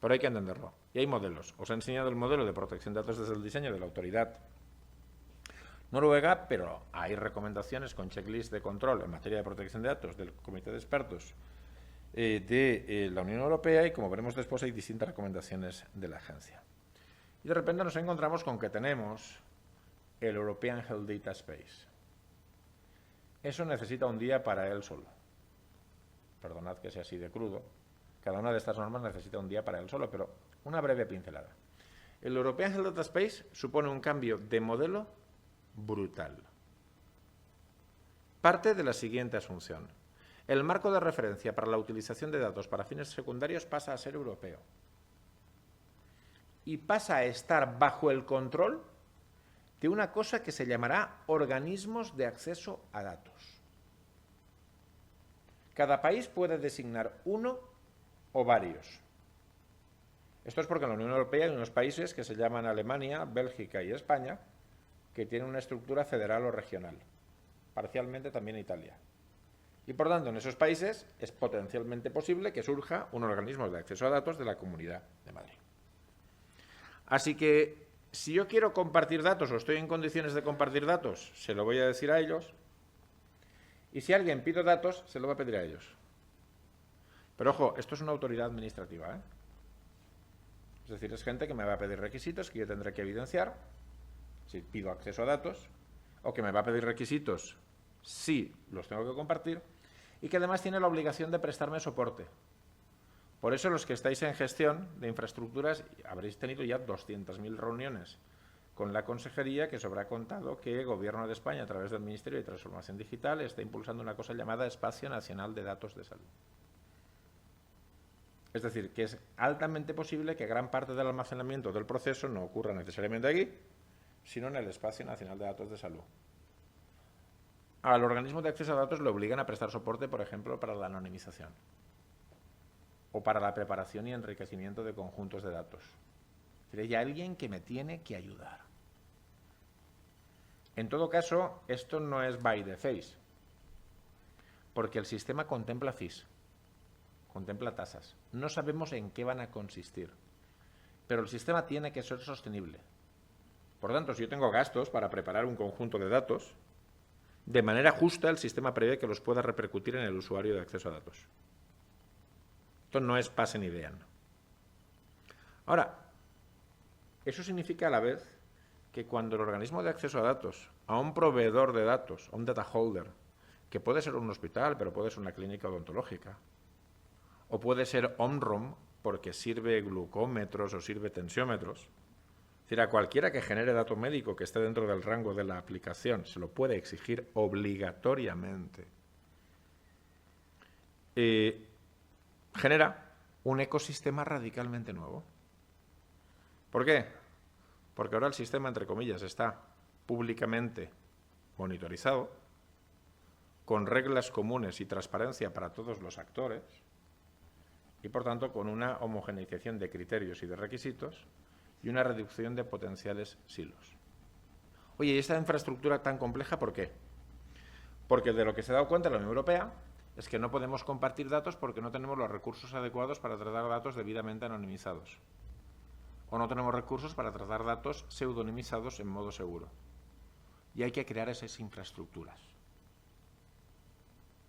Speaker 1: pero hay que entenderlo. Y hay modelos. Os he enseñado el modelo de protección de datos desde el diseño de la autoridad noruega, pero hay recomendaciones con checklist de control en materia de protección de datos del Comité de Expertos de la Unión Europea y, como veremos después, hay distintas recomendaciones de la agencia. Y de repente nos encontramos con que tenemos el European Health Data Space. Eso necesita un día para él solo. Perdonad que sea así de crudo. Cada una de estas normas necesita un día para él solo, pero una breve pincelada. El European Health Data Space supone un cambio de modelo brutal. Parte de la siguiente asunción. El marco de referencia para la utilización de datos para fines secundarios pasa a ser europeo. Y pasa a estar bajo el control de una cosa que se llamará organismos de acceso a datos. Cada país puede designar uno o varios. Esto es porque en la Unión Europea hay unos países que se llaman Alemania, Bélgica y España, que tienen una estructura federal o regional, parcialmente también Italia. Y por tanto, en esos países es potencialmente posible que surja un organismo de acceso a datos de la Comunidad de Madrid. Así que, si yo quiero compartir datos o estoy en condiciones de compartir datos, se lo voy a decir a ellos. Y si alguien pide datos, se lo va a pedir a ellos. Pero ojo, esto es una autoridad administrativa, ¿eh? Es decir, es gente que me va a pedir requisitos que yo tendré que evidenciar si pido acceso a datos, o que me va a pedir requisitos si los tengo que compartir, y que además tiene la obligación de prestarme soporte. Por eso los que estáis en gestión de infraestructuras habréis tenido ya 200.000 reuniones con la Consejería, que os habrá contado que el Gobierno de España, a través del Ministerio de Transformación Digital, está impulsando una cosa llamada Espacio Nacional de Datos de Salud. Es decir, que es altamente posible que gran parte del almacenamiento del proceso no ocurra necesariamente aquí, sino en el Espacio Nacional de Datos de Salud. Al organismo de acceso a datos le obligan a prestar soporte, por ejemplo, para la anonimización o para la preparación y enriquecimiento de conjuntos de datos. Es decir, hay alguien que me tiene que ayudar. En todo caso, esto no es by the face, porque el sistema contempla fees, contempla tasas. No sabemos en qué van a consistir, pero el sistema tiene que ser sostenible. Por tanto, si yo tengo gastos para preparar un conjunto de datos, de manera justa el sistema prevé que los pueda repercutir en el usuario de acceso a datos. Esto no es pasen y vean. Ahora, eso significa a la vez que cuando el organismo de acceso a datos, a un proveedor de datos, a un data holder, que puede ser un hospital, pero puede ser una clínica odontológica, o puede ser OMROM, porque sirve glucómetros o sirve tensiómetros, es decir, a cualquiera que genere dato médico que esté dentro del rango de la aplicación, se lo puede exigir obligatoriamente. Genera un ecosistema radicalmente nuevo. ¿Por qué? Porque ahora el sistema, entre comillas, está públicamente monitorizado, con reglas comunes y transparencia para todos los actores, y por tanto con una homogeneización de criterios y de requisitos y una reducción de potenciales silos. Oye, ¿y esta infraestructura tan compleja por qué? Porque de lo que se ha dado cuenta la Unión Europea es que no podemos compartir datos porque no tenemos los recursos adecuados para tratar datos debidamente anonimizados. O no tenemos recursos para tratar datos pseudonimizados en modo seguro. Y hay que crear esas infraestructuras.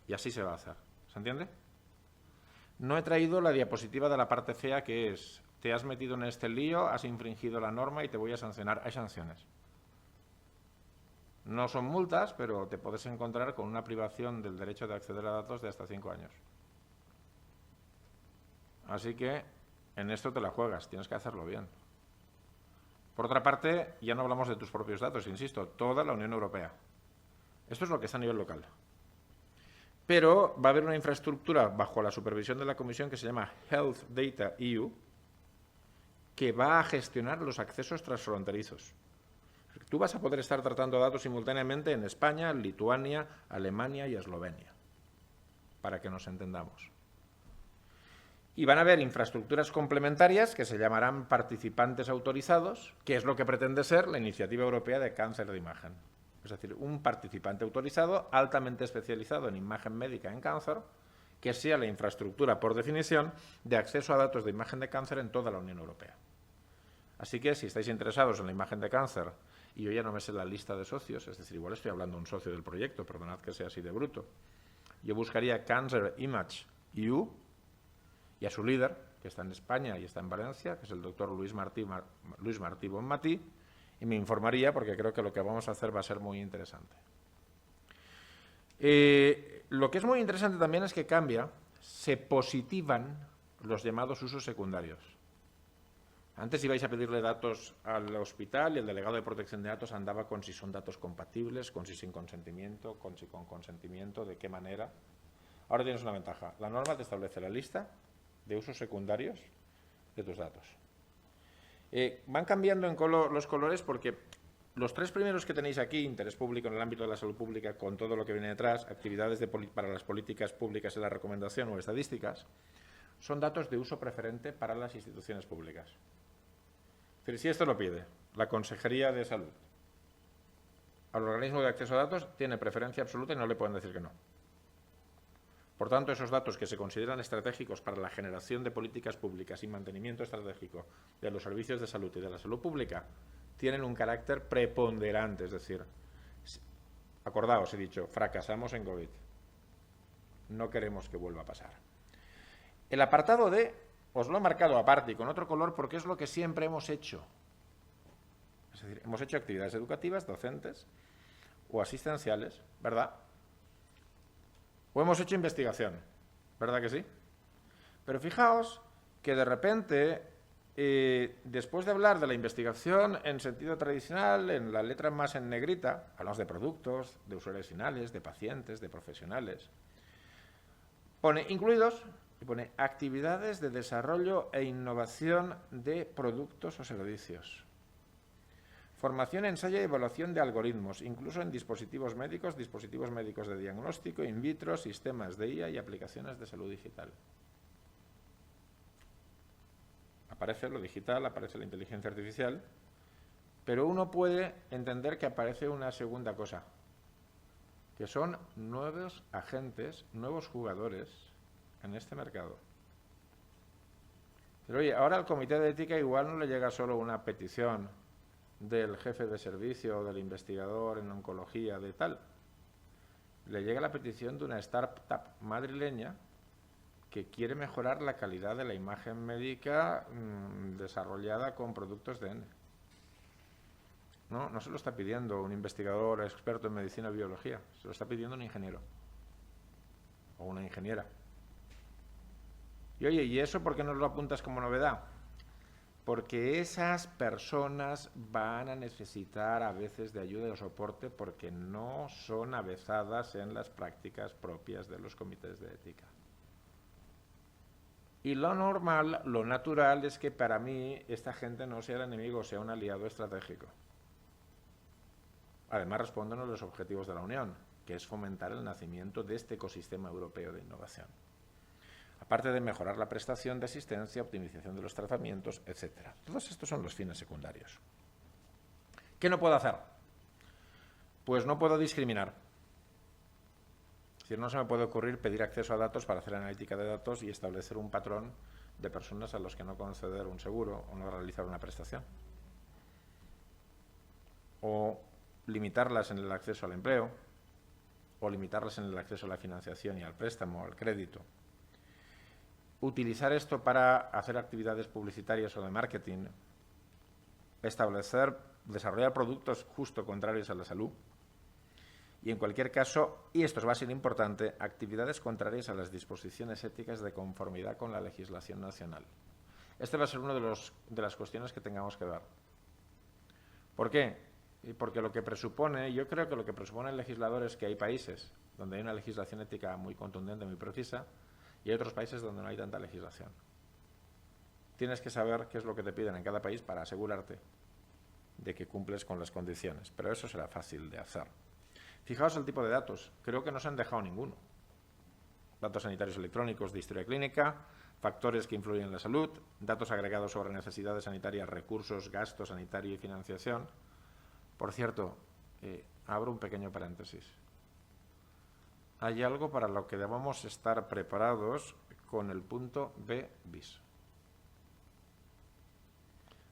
Speaker 1: Y así se va a hacer. ¿Se entiende? No he traído la diapositiva de la parte fea, que es: te has metido en este lío, has infringido la norma y te voy a sancionar. Hay sanciones. No son multas, pero te puedes encontrar con una privación del derecho de acceder a datos de hasta 5 años. Así que en esto te la juegas, tienes que hacerlo bien. Por otra parte, ya no hablamos de tus propios datos, insisto, toda la Unión Europea. Esto es lo que está a nivel local. Pero va a haber una infraestructura bajo la supervisión de la Comisión que se llama Health Data EU, que va a gestionar los accesos transfronterizos. Tú vas a poder estar tratando datos simultáneamente en España, Lituania, Alemania y Eslovenia, para que nos entendamos. Y van a haber infraestructuras complementarias que se llamarán participantes autorizados, que es lo que pretende ser la Iniciativa Europea de Cáncer de Imagen. Es decir, un participante autorizado altamente especializado en imagen médica en cáncer, que sea la infraestructura, por definición, de acceso a datos de imagen de cáncer en toda la Unión Europea. Así que, si estáis interesados en la imagen de cáncer, y yo ya no me sé la lista de socios, es decir, igual estoy hablando de un socio del proyecto, perdonad que sea así de bruto, yo buscaría Cancer Image EU y a su líder, que está en España y está en Valencia, que es el doctor Luis Martí Bonmatí, y me informaría, porque creo que lo que vamos a hacer va a ser muy interesante. Lo que es muy interesante también es que se positivan los llamados usos secundarios. Antes ibais a pedirle datos al hospital y el delegado de protección de datos andaba con si son datos compatibles, con si sin consentimiento, con si con consentimiento, de qué manera. Ahora tienes una ventaja. La norma te establece la lista de usos secundarios de tus datos. Van cambiando los colores porque los 3 primeros que tenéis aquí, interés público en el ámbito de la salud pública, con todo lo que viene detrás, actividades para las políticas públicas y la recomendación o estadísticas, son datos de uso preferente para las instituciones públicas. Pero si esto lo pide la Consejería de Salud al organismo de acceso a datos, tiene preferencia absoluta y no le pueden decir que no. Por tanto, esos datos que se consideran estratégicos para la generación de políticas públicas y mantenimiento estratégico de los servicios de salud y de la salud pública tienen un carácter preponderante. Es decir, acordaos, he dicho, fracasamos en COVID. No queremos que vuelva a pasar. El apartado D Os lo he marcado aparte y con otro color porque es lo que siempre hemos hecho. Es decir, hemos hecho actividades educativas, docentes o asistenciales, ¿verdad? O hemos hecho investigación, ¿verdad que sí? Pero fijaos que de repente, después de hablar de la investigación en sentido tradicional, en la letra más en negrita, hablamos de productos, de usuarios finales, de pacientes, de profesionales. Pone incluidos y pone actividades de desarrollo e innovación de productos o servicios. Formación, ensayo y evaluación de algoritmos, incluso en dispositivos médicos de diagnóstico, in vitro, sistemas de IA y aplicaciones de salud digital. Aparece lo digital, aparece la inteligencia artificial, pero uno puede entender que aparece una segunda cosa, que son nuevos agentes, nuevos jugadores en este mercado. Pero oye, ahora al comité de ética igual no le llega solo una petición del jefe de servicio o del investigador en oncología de tal. Le llega la petición de una startup madrileña que quiere mejorar la calidad de la imagen médica desarrollada con productos de N. No se lo está pidiendo un investigador experto en medicina o biología, se lo está pidiendo un ingeniero o una ingeniera. Y oye, ¿y eso por qué no lo apuntas como novedad? Porque esas personas van a necesitar a veces de ayuda y soporte porque no son avezadas en las prácticas propias de los comités de ética. Y lo normal, lo natural es que para mí esta gente no sea el enemigo, sea un aliado estratégico. Además responden a los objetivos de la Unión, que es fomentar el nacimiento de este ecosistema europeo de innovación. Aparte de mejorar la prestación de asistencia, optimización de los tratamientos, etc. Todos estos son los fines secundarios. ¿Qué no puedo hacer? Pues no puedo discriminar. Es decir, no se me puede ocurrir pedir acceso a datos para hacer analítica de datos y establecer un patrón de personas a los que no conceder un seguro o no realizar una prestación. O limitarlas en el acceso al empleo, o limitarlas en el acceso a la financiación y al préstamo, al crédito. Utilizar esto para hacer actividades publicitarias o de marketing, desarrollar productos justo contrarios a la salud y, en cualquier caso, y esto va a ser importante, actividades contrarias a las disposiciones éticas de conformidad con la legislación nacional. Este va a ser una de las cuestiones que tengamos que ver. ¿Por qué? Porque lo que presupone, yo creo que lo que presupone el legislador es que hay países donde hay una legislación ética muy contundente, muy precisa, y hay otros países donde no hay tanta legislación. Tienes que saber qué es lo que te piden en cada país para asegurarte de que cumples con las condiciones, pero eso será fácil de hacer. Fijaos el tipo de datos, creo que no se han dejado ninguno. Datos sanitarios electrónicos de historia clínica, factores que influyen en la salud, datos agregados sobre necesidades sanitarias, recursos, gasto sanitario y financiación. Por cierto, abro un pequeño paréntesis. Hay algo para lo que debamos estar preparados con el punto B bis.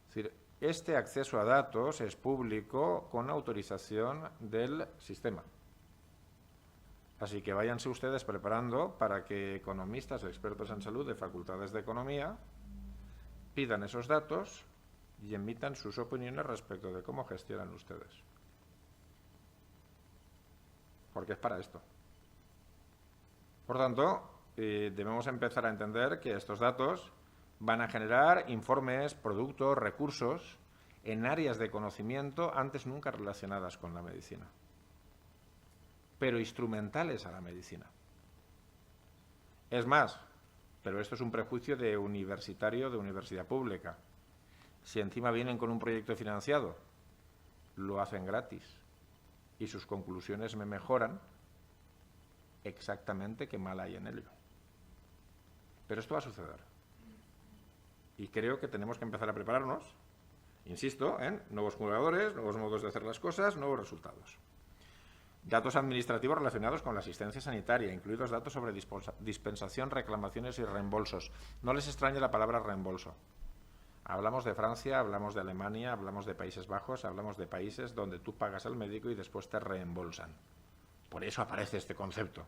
Speaker 1: Es decir, este acceso a datos es público con autorización del sistema. Así que váyanse ustedes preparando para que economistas o expertos en salud de facultades de economía pidan esos datos y emitan sus opiniones respecto de cómo gestionan ustedes. Porque es para esto. Por tanto, debemos empezar a entender que estos datos van a generar informes, productos, recursos en áreas de conocimiento antes nunca relacionadas con la medicina, pero instrumentales a la medicina. Es más, pero esto es un prejuicio de universitario de universidad pública. Si encima vienen con un proyecto financiado, lo hacen gratis y sus conclusiones me mejoran, exactamente qué mal hay en ello. Pero esto va a suceder. Y creo que tenemos que empezar a prepararnos, insisto, en nuevos jugadores, nuevos modos de hacer las cosas, nuevos resultados. Datos administrativos relacionados con la asistencia sanitaria, incluidos datos sobre dispensación, reclamaciones y reembolsos. No les extrañe la palabra reembolso. Hablamos de Francia, hablamos de Alemania, hablamos de Países Bajos, hablamos de países donde tú pagas al médico y después te reembolsan. Por eso aparece este concepto.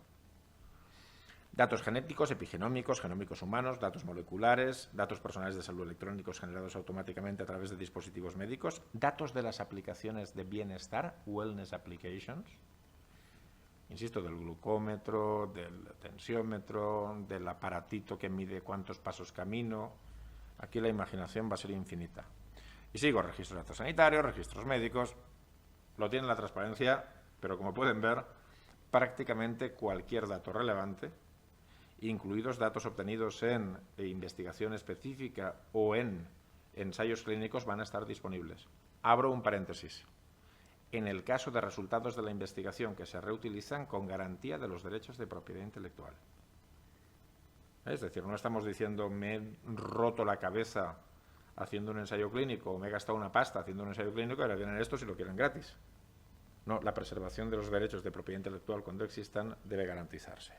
Speaker 1: Datos genéticos, epigenómicos, genómicos humanos, datos moleculares, datos personales de salud electrónicos generados automáticamente a través de dispositivos médicos, datos de las aplicaciones de bienestar, wellness applications, insisto, del glucómetro, del tensiómetro, del aparatito que mide cuántos pasos camino. Aquí la imaginación va a ser infinita. Y sigo, registros de datos sanitarios, registros médicos, lo tienen la transparencia, pero como pueden ver, prácticamente cualquier dato relevante, incluidos datos obtenidos en investigación específica o en ensayos clínicos, van a estar disponibles. Abro un paréntesis. En el caso de resultados de la investigación que se reutilizan con garantía de los derechos de propiedad intelectual. Es decir, no estamos diciendo me he roto la cabeza haciendo un ensayo clínico o me he gastado una pasta haciendo un ensayo clínico y ahora tienen esto si lo quieren gratis. No, la preservación de los derechos de propiedad intelectual cuando existan debe garantizarse.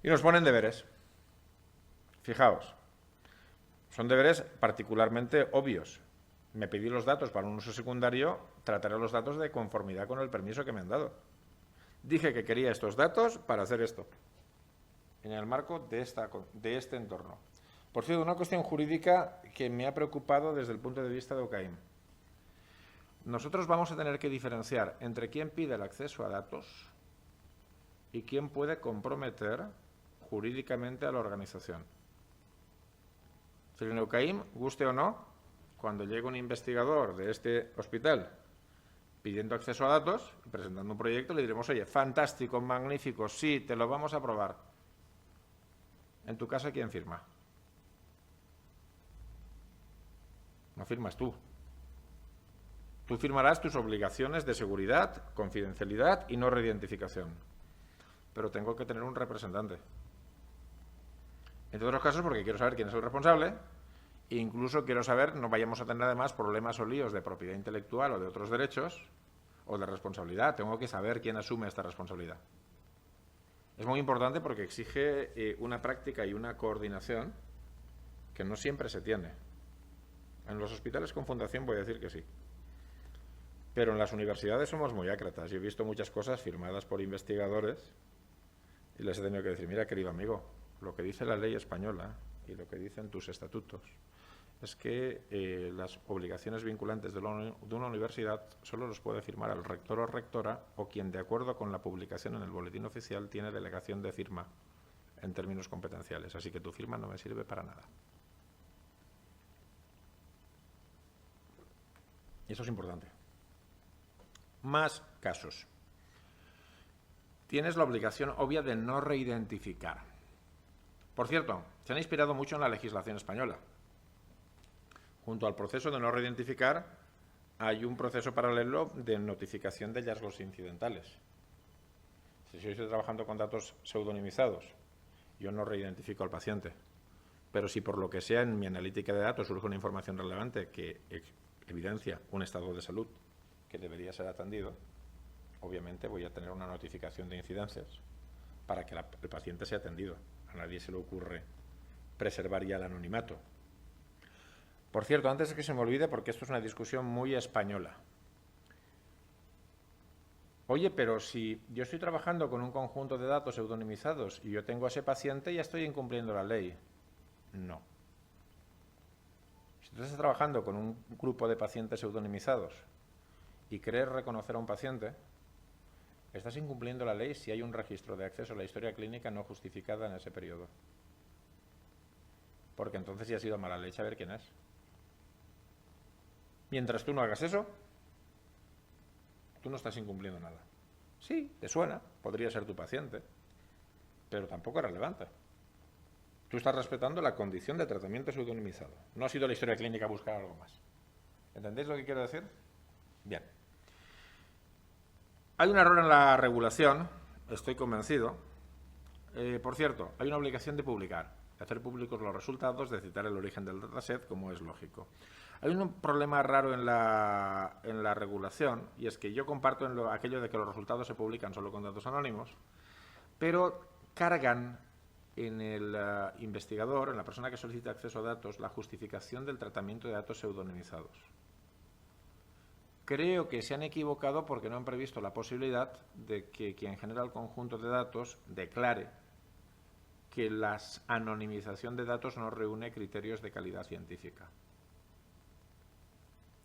Speaker 1: Y nos ponen deberes. Fijaos, son deberes particularmente obvios. Me pedí los datos para un uso secundario, trataré los datos de conformidad con el permiso que me han dado. Dije que quería estos datos para hacer esto, en el marco de este entorno. Por cierto, una cuestión jurídica que me ha preocupado desde el punto de vista de OCAIM. Nosotros vamos a tener que diferenciar entre quién pide el acceso a datos y quién puede comprometer jurídicamente a la organización. En OCAIM, guste o no, cuando llegue un investigador de este hospital pidiendo acceso a datos y presentando un proyecto, le diremos, oye, fantástico, magnífico, sí, te lo vamos a aprobar. En tu caso, ¿quién firma? No firmas tú. Tú firmarás tus obligaciones de seguridad, confidencialidad y no reidentificación. Pero tengo que tener un representante. En todos los casos, porque quiero saber quién es el responsable e incluso quiero saber, no vayamos a tener además problemas o líos de propiedad intelectual o de otros derechos o de responsabilidad. Tengo que saber quién asume esta responsabilidad. Es muy importante porque exige una práctica y una coordinación que no siempre se tiene. En los hospitales con fundación voy a decir que sí. Pero en las universidades somos muy ácratas. Yo he visto muchas cosas firmadas por investigadores y les he tenido que decir, mira, querido amigo, lo que dice la ley española y lo que dicen tus estatutos es que las obligaciones vinculantes de una universidad solo los puede firmar el rector o rectora o quien, de acuerdo con la publicación en el boletín oficial, tiene delegación de firma en términos competenciales. Así que tu firma no me sirve para nada. Y eso es importante. Más casos. Tienes la obligación obvia de no reidentificar. Por cierto, se han inspirado mucho en la legislación española. Junto al proceso de no reidentificar, hay un proceso paralelo de notificación de hallazgos incidentales. Si yo estoy trabajando con datos pseudonimizados, yo no reidentifico al paciente. Pero si por lo que sea en mi analítica de datos surge una información relevante que evidencia un estado de salud que debería ser atendido, obviamente voy a tener una notificación de incidencias para que el paciente sea atendido. A nadie se le ocurre preservar ya el anonimato. Por cierto, antes de que se me olvide, porque esto es una discusión muy española. Oye, pero si yo estoy trabajando con un conjunto de datos pseudonimizados y yo tengo a ese paciente, ya estoy incumpliendo la ley. No. Si tú estás trabajando con un grupo de pacientes pseudonimizados y crees reconocer a un paciente, estás incumpliendo la ley si hay un registro de acceso a la historia clínica no justificada en ese periodo. Porque entonces ya ha sido mala leche a ver quién es. Mientras tú no hagas eso, tú no estás incumpliendo nada. Sí, te suena, podría ser tu paciente, pero tampoco es relevante. Tú estás respetando la condición de tratamiento pseudonimizado. No ha sido la historia clínica buscar algo más. ¿Entendéis lo que quiero decir? Bien. Hay un error en la regulación, estoy convencido. Por cierto, hay una obligación de publicar, de hacer públicos los resultados, de citar el origen del dataset, como es lógico. Hay un problema raro en la regulación, y es que yo comparto aquello de que los resultados se publican solo con datos anónimos, pero cargan en el investigador, en la persona que solicita acceso a datos, la justificación del tratamiento de datos pseudonimizados. Creo que se han equivocado porque no han previsto la posibilidad de que quien genera el conjunto de datos declare que la anonimización de datos no reúne criterios de calidad científica.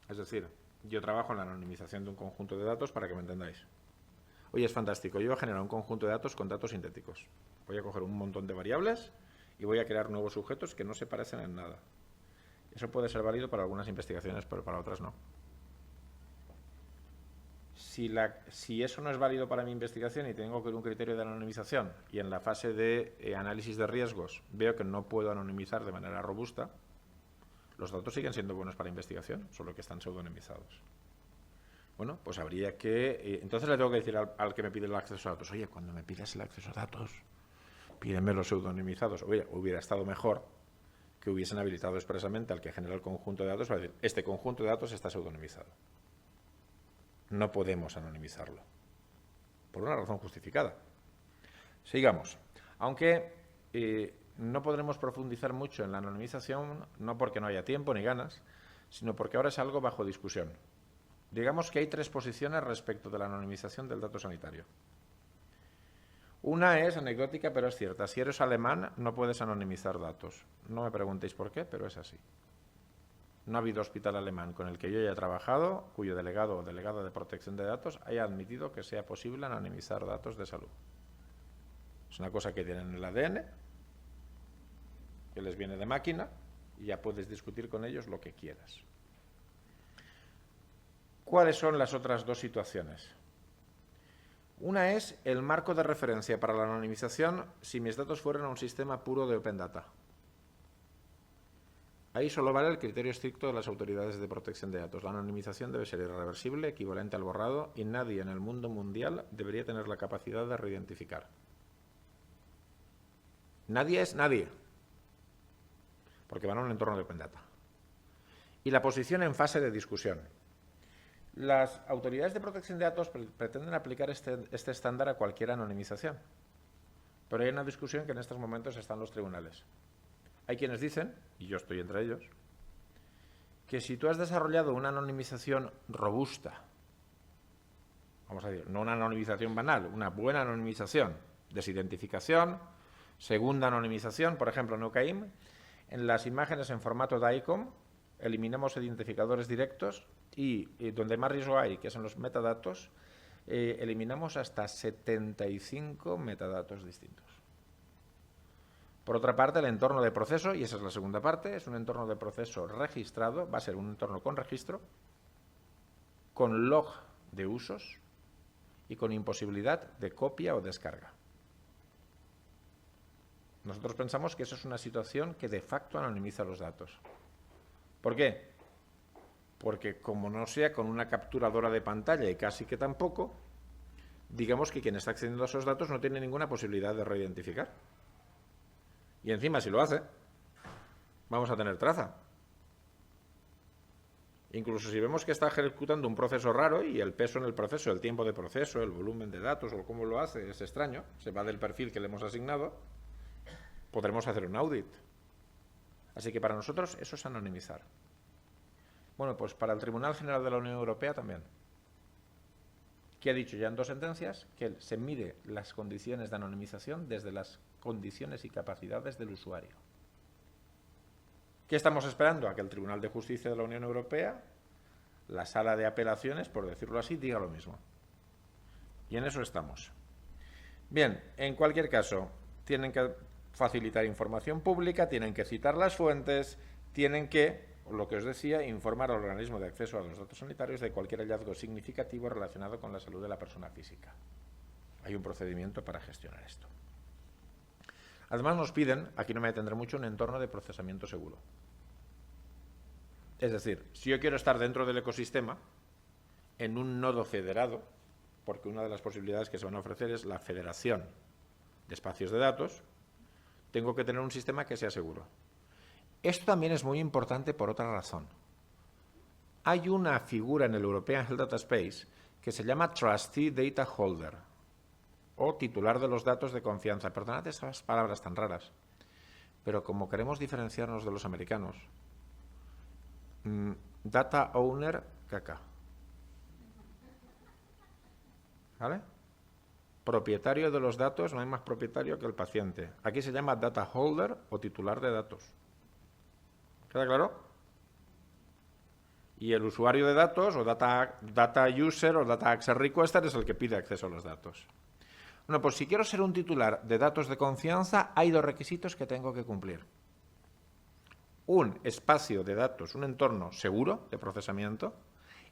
Speaker 1: Es decir, yo trabajo en la anonimización de un conjunto de datos para que me entendáis. Oye, es fantástico, yo voy a generar un conjunto de datos con datos sintéticos. Voy a coger un montón de variables y voy a crear nuevos sujetos que no se parecen en nada. Eso puede ser válido para algunas investigaciones, pero para otras no. Si eso no es válido para mi investigación y tengo que ir a un criterio de anonimización y en la fase de análisis de riesgos veo que no puedo anonimizar de manera robusta, los datos siguen siendo buenos para investigación, solo que están pseudonimizados. Bueno, pues habría que... entonces le tengo que decir al que me pide el acceso a datos, oye, cuando me pidas el acceso a datos, pídeme los pseudonimizados. Oye, hubiera estado mejor que hubiesen habilitado expresamente al que genera el conjunto de datos para decir, este conjunto de datos está pseudonimizado. No podemos anonimizarlo, por una razón justificada. Sigamos. Aunque no podremos profundizar mucho en la anonimización, no porque no haya tiempo ni ganas, sino porque ahora es algo bajo discusión. Digamos que hay tres posiciones respecto de la anonimización del dato sanitario. Una es anecdótica, pero es cierta. Si eres alemán, no puedes anonimizar datos. No me preguntéis por qué, pero es así. No ha habido hospital alemán con el que yo haya trabajado, cuyo delegado o delegada de protección de datos haya admitido que sea posible anonimizar datos de salud. Es una cosa que tienen en el ADN, que les viene de máquina, y ya puedes discutir con ellos lo que quieras. ¿Cuáles son las otras dos situaciones? Una es el marco de referencia para la anonimización si mis datos fueran un sistema puro de Open Data. Ahí solo vale el criterio estricto de las autoridades de protección de datos. La anonimización debe ser irreversible, equivalente al borrado, y nadie en el mundo mundial debería tener la capacidad de reidentificar. Nadie es nadie, porque van a un entorno de Open Data. Y la posición en fase de discusión. Las autoridades de protección de datos pretenden aplicar este estándar a cualquier anonimización, pero hay una discusión que en estos momentos está en los tribunales. Hay quienes dicen, y yo estoy entre ellos, que si tú has desarrollado una anonimización robusta, vamos a decir, no una anonimización banal, una buena anonimización, desidentificación, segunda anonimización, por ejemplo, en OCAIM, en las imágenes en formato DICOM, eliminamos identificadores directos y donde más riesgo hay, que son los metadatos, eliminamos hasta 75 metadatos distintos. Por otra parte, el entorno de proceso, y esa es la segunda parte, es un entorno de proceso registrado, va a ser un entorno con registro, con log de usos y con imposibilidad de copia o descarga. Nosotros pensamos que eso es una situación que de facto anonimiza los datos. ¿Por qué? Porque como no sea con una capturadora de pantalla y casi que tampoco, digamos que quien está accediendo a esos datos no tiene ninguna posibilidad de reidentificar. Y encima, si lo hace, vamos a tener traza. Incluso si vemos que está ejecutando un proceso raro y el peso en el proceso, el tiempo de proceso, el volumen de datos o cómo lo hace es extraño, se va del perfil que le hemos asignado, podremos hacer un audit. Así que para nosotros eso es anonimizar. Bueno, pues para el Tribunal General de la Unión Europea también, que ha dicho ya en 2 sentencias que se mide las condiciones de anonimización desde las condiciones y capacidades del usuario. ¿Qué estamos esperando? A que el Tribunal de Justicia de la Unión Europea, la sala de apelaciones, por decirlo así, diga lo mismo. Y en eso estamos. Bien, en cualquier caso, tienen que facilitar información pública, tienen que citar las fuentes, tienen que, lo que os decía, informar al organismo de acceso a los datos sanitarios de cualquier hallazgo significativo relacionado con la salud de la persona física. Hay un procedimiento para gestionar esto. Además nos piden, aquí no me detendré mucho, un entorno de procesamiento seguro. Es decir, si yo quiero estar dentro del ecosistema, en un nodo federado, porque una de las posibilidades que se van a ofrecer es la federación de espacios de datos, tengo que tener un sistema que sea seguro. Esto también es muy importante por otra razón. Hay una figura en el European Health Data Space que se llama Trustee Data Holder, o titular de los datos de confianza. Perdonad esas palabras tan raras, pero como queremos diferenciarnos de los americanos, Data Owner, caca. ¿Vale? Propietario de los datos, no hay más propietario que el paciente. Aquí se llama data holder o titular de datos. ¿Queda claro? Y el usuario de datos, o data user, o data access requester, es el que pide acceso a los datos. Bueno, pues si quiero ser un titular de datos de confianza, hay dos requisitos que tengo que cumplir. Un espacio de datos, un entorno seguro de procesamiento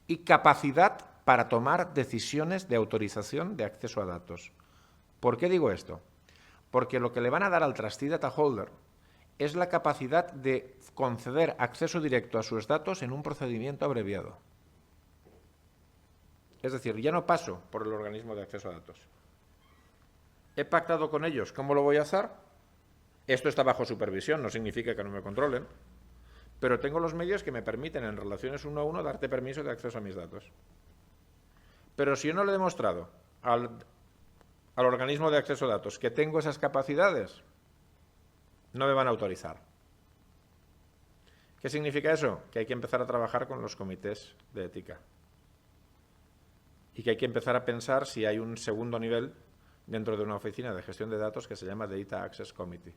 Speaker 1: y capacidad para tomar decisiones de autorización de acceso a datos. ¿Por qué digo esto? Porque lo que le van a dar al Trustee Data Holder es la capacidad de conceder acceso directo a sus datos en un procedimiento abreviado. Es decir, ya no paso por el organismo de acceso a datos. He pactado con ellos cómo lo voy a hacer. Esto está bajo supervisión, no significa que no me controlen, pero tengo los medios que me permiten en relaciones uno a uno darte permiso de acceso a mis datos. Pero si yo no le he demostrado al organismo de acceso a datos que tengo esas capacidades, no me van a autorizar. ¿Qué significa eso? Que hay que empezar a trabajar con los comités de ética. Y que hay que empezar a pensar si hay un segundo nivel dentro de una oficina de gestión de datos que se llama Data Access Committee.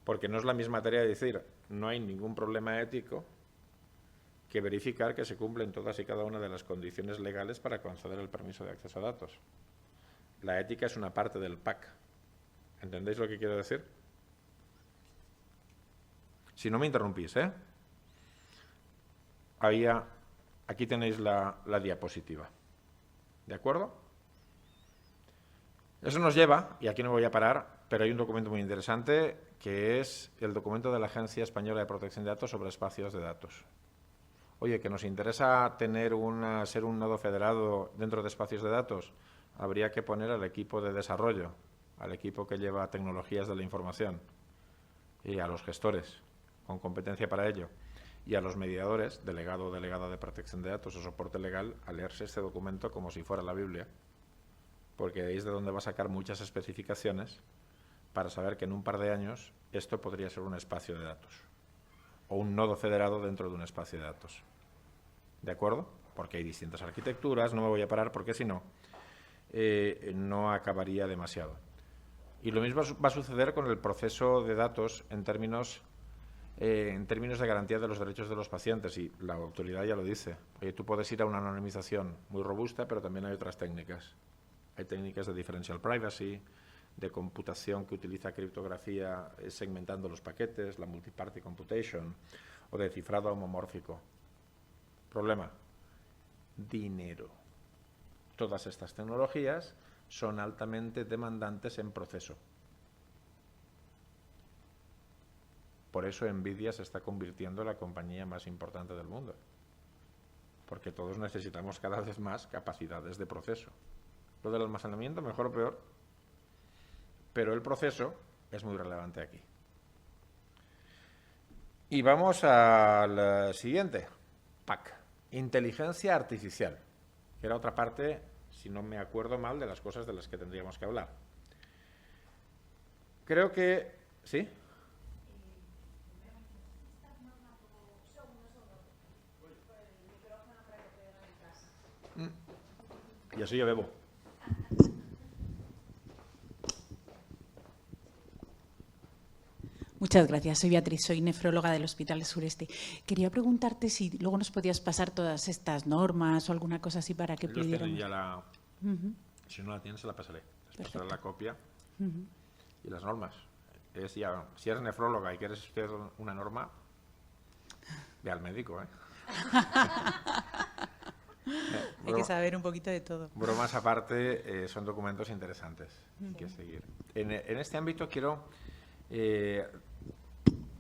Speaker 1: Porque no es la misma tarea de decir, no hay ningún problema ético, que verificar que se cumplen todas y cada una de las condiciones legales para conceder el permiso de acceso a datos. La ética es una parte del PAC. ¿Entendéis lo que quiero decir? Si no me interrumpís, ¿eh? Aquí tenéis la diapositiva. ¿De acuerdo? Eso nos lleva, y aquí no voy a parar, pero hay un documento muy interesante que es el documento de la Agencia Española de Protección de Datos sobre espacios de datos. Oye, que nos interesa ser un nodo federado dentro de espacios de datos, habría que poner al equipo de desarrollo, al equipo que lleva tecnologías de la información y a los gestores con competencia para ello y a los mediadores, delegado o delegada de protección de datos o soporte legal, a leerse este documento como si fuera la Biblia, porque ahí es de donde va a sacar muchas especificaciones para saber que en un par de años esto podría ser un espacio de datos o un nodo federado dentro de un espacio de datos. ¿De acuerdo? Porque hay distintas arquitecturas, no me voy a parar porque si no, no acabaría demasiado. Y lo mismo va a suceder con el proceso de datos en términos de garantía de los derechos de los pacientes, y la autoridad ya lo dice. Oye, tú puedes ir a una anonimización muy robusta, pero también hay otras técnicas. Hay técnicas de differential privacy, de computación que utiliza criptografía segmentando los paquetes, la multiparty computation, o de cifrado homomórfico. Problema: dinero. Todas estas tecnologías son altamente demandantes en proceso. Por eso NVIDIA se está convirtiendo en la compañía más importante del mundo. Porque todos necesitamos cada vez más capacidades de proceso. Lo del almacenamiento, mejor o peor, pero el proceso es muy relevante aquí. Y vamos al siguiente, PAC, inteligencia artificial, que era otra parte, si no me acuerdo mal, de las cosas de las que tendríamos que hablar. Creo que... ¿Sí? Y así yo bebo.
Speaker 2: Muchas gracias. Soy Beatriz, soy nefróloga del Hospital Sureste. Quería preguntarte si luego nos podías pasar todas estas normas o alguna cosa así para que pudiéramos...
Speaker 1: Ya Si no la tienes, se la pasaré. Les pasaré la copia y las normas. Si eres nefróloga y quieres estudiar una norma, ve al médico, ¿eh?
Speaker 2: Hay que saber un poquito de todo.
Speaker 1: Bromas aparte, son documentos interesantes que seguir. En este ámbito quiero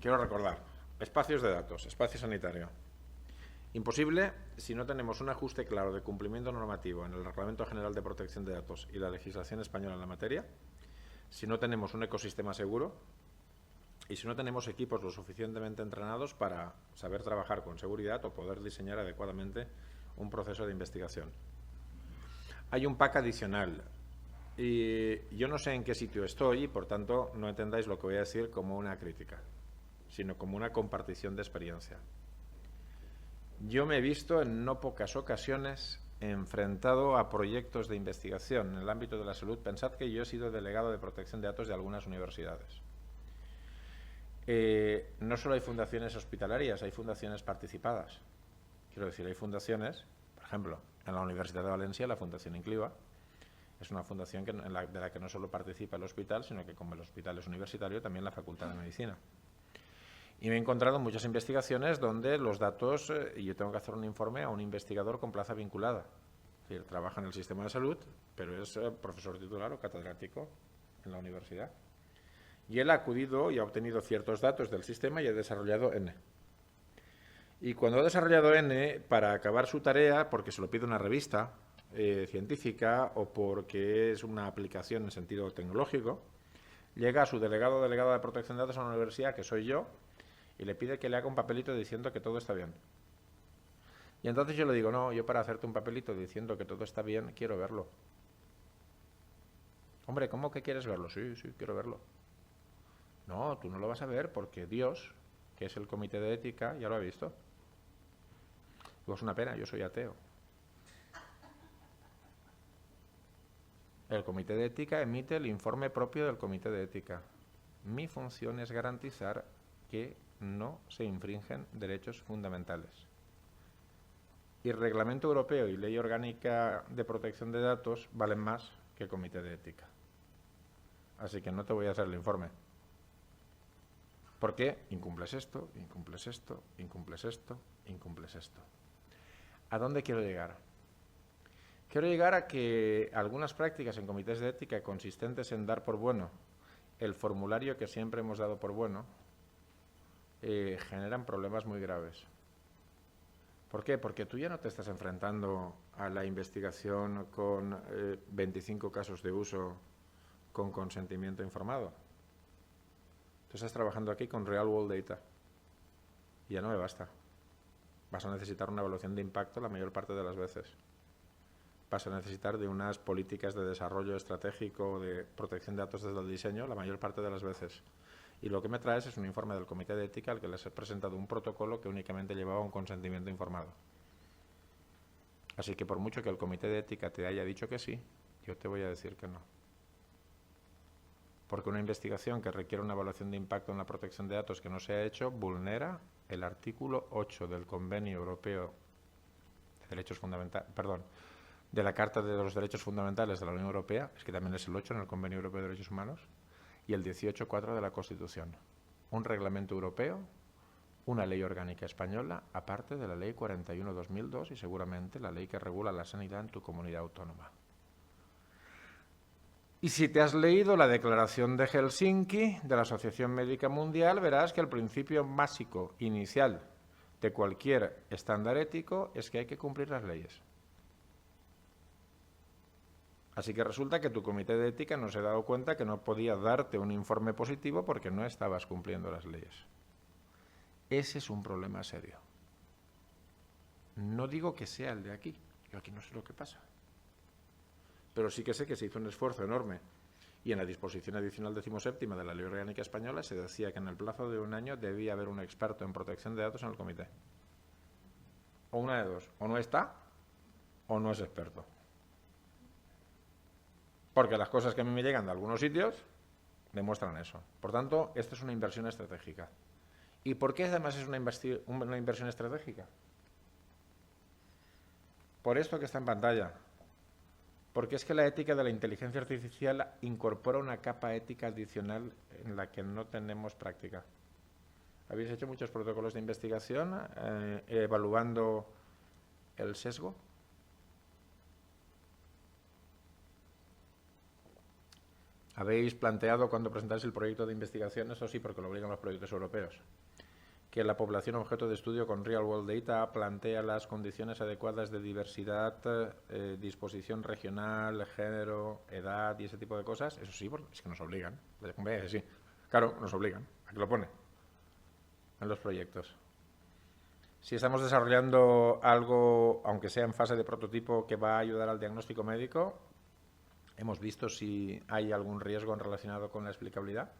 Speaker 1: recordar, espacios de datos, espacio sanitario. Imposible si no tenemos un ajuste claro de cumplimiento normativo en el Reglamento General de Protección de Datos y la legislación española en la materia, si no tenemos un ecosistema seguro y si no tenemos equipos lo suficientemente entrenados para saber trabajar con seguridad o poder diseñar adecuadamente un proceso de investigación. Hay un PAC adicional y yo no sé en qué sitio estoy y por tanto no entendáis lo que voy a decir como una crítica, sino como una compartición de experiencia. Yo me he visto en no pocas ocasiones enfrentado a proyectos de investigación en el ámbito de la salud. Pensad que yo he sido delegado de protección de datos de algunas universidades. No solo hay fundaciones hospitalarias, hay fundaciones participadas. Quiero decir, hay fundaciones, por ejemplo, en la Universidad de Valencia, la Fundación Incliva, es una fundación de la que no solo participa el hospital, sino que como el hospital es universitario, también la Facultad de Medicina. Y me he encontrado muchas investigaciones donde los datos, y yo tengo que hacer un informe a un investigador con plaza vinculada. Es decir, trabaja en el sistema de salud, pero es profesor titular o catedrático en la universidad. Y él ha acudido y ha obtenido ciertos datos del sistema y ha desarrollado N. Y cuando ha desarrollado N, para acabar su tarea, porque se lo pide una revista científica o porque es una aplicación en sentido tecnológico, llega a su delegado o delegada de protección de datos a la universidad, que soy yo, y le pide que le haga un papelito diciendo que todo está bien. Y entonces yo le digo, no, yo para hacerte un papelito diciendo que todo está bien, quiero verlo. Hombre, ¿cómo que quieres verlo? Sí, sí, quiero verlo. No, tú no lo vas a ver porque Dios, que es el comité de ética, ya lo ha visto. Digo, es una pena, yo soy ateo. El comité de ética emite el informe propio del comité de ética. Mi función es garantizar que no se infringen derechos fundamentales. Y el Reglamento Europeo y Ley Orgánica de Protección de Datos valen más que el comité de ética. Así que no te voy a hacer el informe. ¿Por qué? Incumples esto, incumples esto, incumples esto, incumples esto. ¿A dónde quiero llegar? Quiero llegar a que algunas prácticas en comités de ética consistentes en dar por bueno el formulario que siempre hemos dado por bueno generan problemas muy graves. ¿Por qué? Porque tú ya no te estás enfrentando a la investigación con 25 casos de uso con consentimiento informado. Tú estás trabajando aquí con Real World Data y ya no me basta. Vas a necesitar una evaluación de impacto la mayor parte de las veces. Vas a necesitar de unas políticas de desarrollo estratégico de protección de datos desde el diseño la mayor parte de las veces. Y lo que me traes es un informe del comité de ética al que les he presentado un protocolo que únicamente llevaba un consentimiento informado. Así que por mucho que el comité de ética te haya dicho que sí, yo te voy a decir que no. Porque una investigación que requiere una evaluación de impacto en la protección de datos que no se ha hecho vulnera el artículo 8 del Convenio Europeo de Derechos Fundamentales, de la Carta de los Derechos Fundamentales de la Unión Europea, es que también es el 8 en el Convenio Europeo de Derechos Humanos, y el 18.4 de la Constitución. Un reglamento europeo, una ley orgánica española, aparte de la ley 41/2002 y seguramente la ley que regula la sanidad en tu comunidad autónoma. Y si te has leído la Declaración de Helsinki de la Asociación Médica Mundial, verás que el principio básico inicial de cualquier estándar ético es que hay que cumplir las leyes. Así que resulta que tu comité de ética no se ha dado cuenta que no podía darte un informe positivo porque no estabas cumpliendo las leyes. Ese es un problema serio. No digo que sea el de aquí, yo aquí no sé lo que pasa. Pero sí que sé que se hizo un esfuerzo enorme. Y en la disposición adicional 17ª de la Ley Orgánica Española se decía que en el plazo de un año debía haber un experto en protección de datos en el comité. O una de dos, o no está, o no es experto. Porque las cosas que a mí me llegan de algunos sitios demuestran eso. Por tanto, esto es una inversión estratégica. ¿Y por qué además es una inversión estratégica? Por esto que está en pantalla. Porque es que la ética de la inteligencia artificial incorpora una capa ética adicional en la que no tenemos práctica. ¿Habéis hecho muchos protocolos de investigación evaluando el sesgo? ¿Habéis planteado cuando presentáis el proyecto de investigación, eso sí, porque lo obligan los proyectos europeos, que la población objeto de estudio con Real World Data plantea las condiciones adecuadas de diversidad, disposición regional, género, edad y ese tipo de cosas? Eso sí, porque es que nos obligan. Sí, claro, nos obligan. Aquí lo pone en los proyectos. Si estamos desarrollando algo, aunque sea en fase de prototipo, que va a ayudar al diagnóstico médico, ¿hemos visto si hay algún riesgo relacionado con la explicabilidad?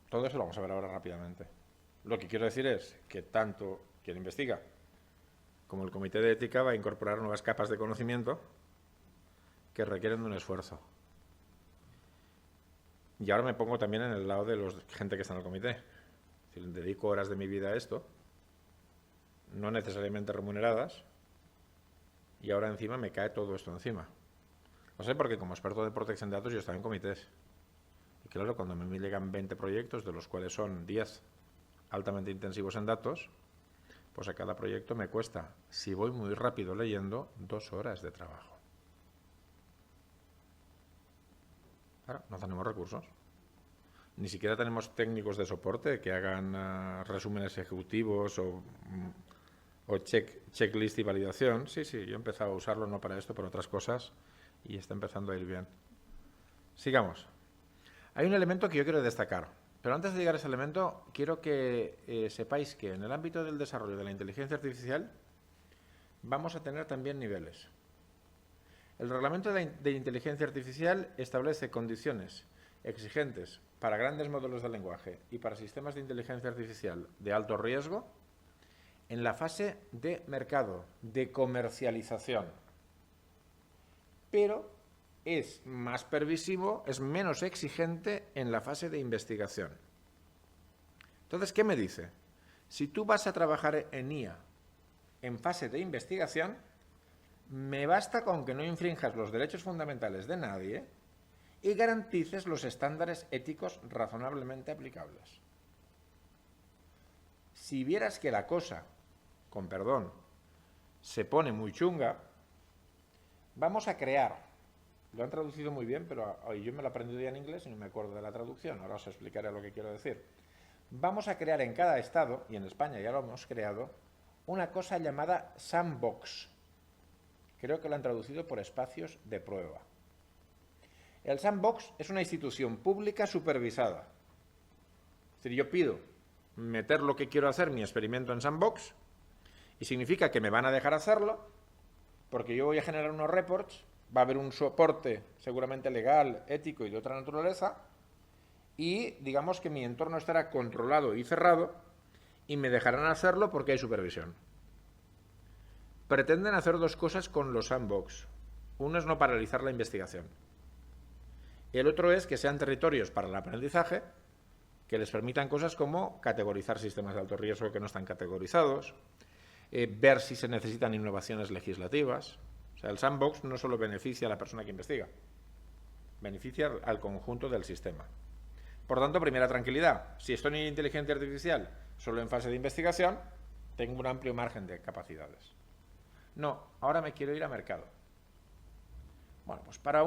Speaker 1: Todo eso lo vamos a ver ahora rápidamente. Lo que quiero decir es que tanto quien investiga como el Comité de Ética va a incorporar nuevas capas de conocimiento que requieren de un esfuerzo. Y ahora me pongo también en el lado de la gente que está en el comité. Es decir, dedico horas de mi vida a esto, no necesariamente remuneradas, y ahora encima me cae todo esto encima. Lo sé porque como experto de protección de datos yo estaba en comités. Y claro, cuando me llegan 20 proyectos, de los cuales son 10 altamente intensivos en datos, pues a cada proyecto me cuesta, si voy muy rápido leyendo, 2 horas de trabajo. Claro, no tenemos recursos. Ni siquiera tenemos técnicos de soporte que hagan resúmenes ejecutivos o checklist y validación. Sí, yo he empezado a usarlo no para esto, pero otras cosas, y está empezando a ir bien. Sigamos. Hay un elemento que yo quiero destacar, pero antes de llegar a ese elemento, quiero que sepáis que en el ámbito del desarrollo de la inteligencia artificial vamos a tener también niveles. El reglamento de inteligencia artificial establece condiciones exigentes para grandes modelos de lenguaje y para sistemas de inteligencia artificial de alto riesgo en la fase de mercado, de comercialización. Pero es más permisivo, es menos exigente en la fase de investigación. Entonces, ¿qué me dice? Si tú vas a trabajar en IA en fase de investigación, me basta con que no infrinjas los derechos fundamentales de nadie y garantices los estándares éticos razonablemente aplicables. Si vieras que la cosa, con perdón, se pone muy chunga, vamos a crear. Lo han traducido muy bien, pero yo me lo he aprendido ya en inglés y no me acuerdo de la traducción. Ahora os explicaré lo que quiero decir. Vamos a crear en cada estado, y en España ya lo hemos creado, una cosa llamada sandbox. Creo que lo han traducido por espacios de prueba. El sandbox es una institución pública supervisada. Es decir, yo pido meter lo que quiero hacer, mi experimento en sandbox, y significa que me van a dejar hacerlo, porque yo voy a generar unos reports, va a haber un soporte seguramente legal, ético y de otra naturaleza, y digamos que mi entorno estará controlado y cerrado, y me dejarán hacerlo porque hay supervisión. Pretenden hacer 2 cosas con los sandbox. Uno es no paralizar la investigación. El otro es que sean territorios para el aprendizaje que les permitan cosas como categorizar sistemas de alto riesgo que no están categorizados, ver si se necesitan innovaciones legislativas. O sea, el sandbox no solo beneficia a la persona que investiga, beneficia al conjunto del sistema. Por tanto, primera tranquilidad. Si estoy en inteligencia artificial solo en fase de investigación, tengo un amplio margen de capacidades. No, ahora me quiero ir a mercado. Bueno, pues para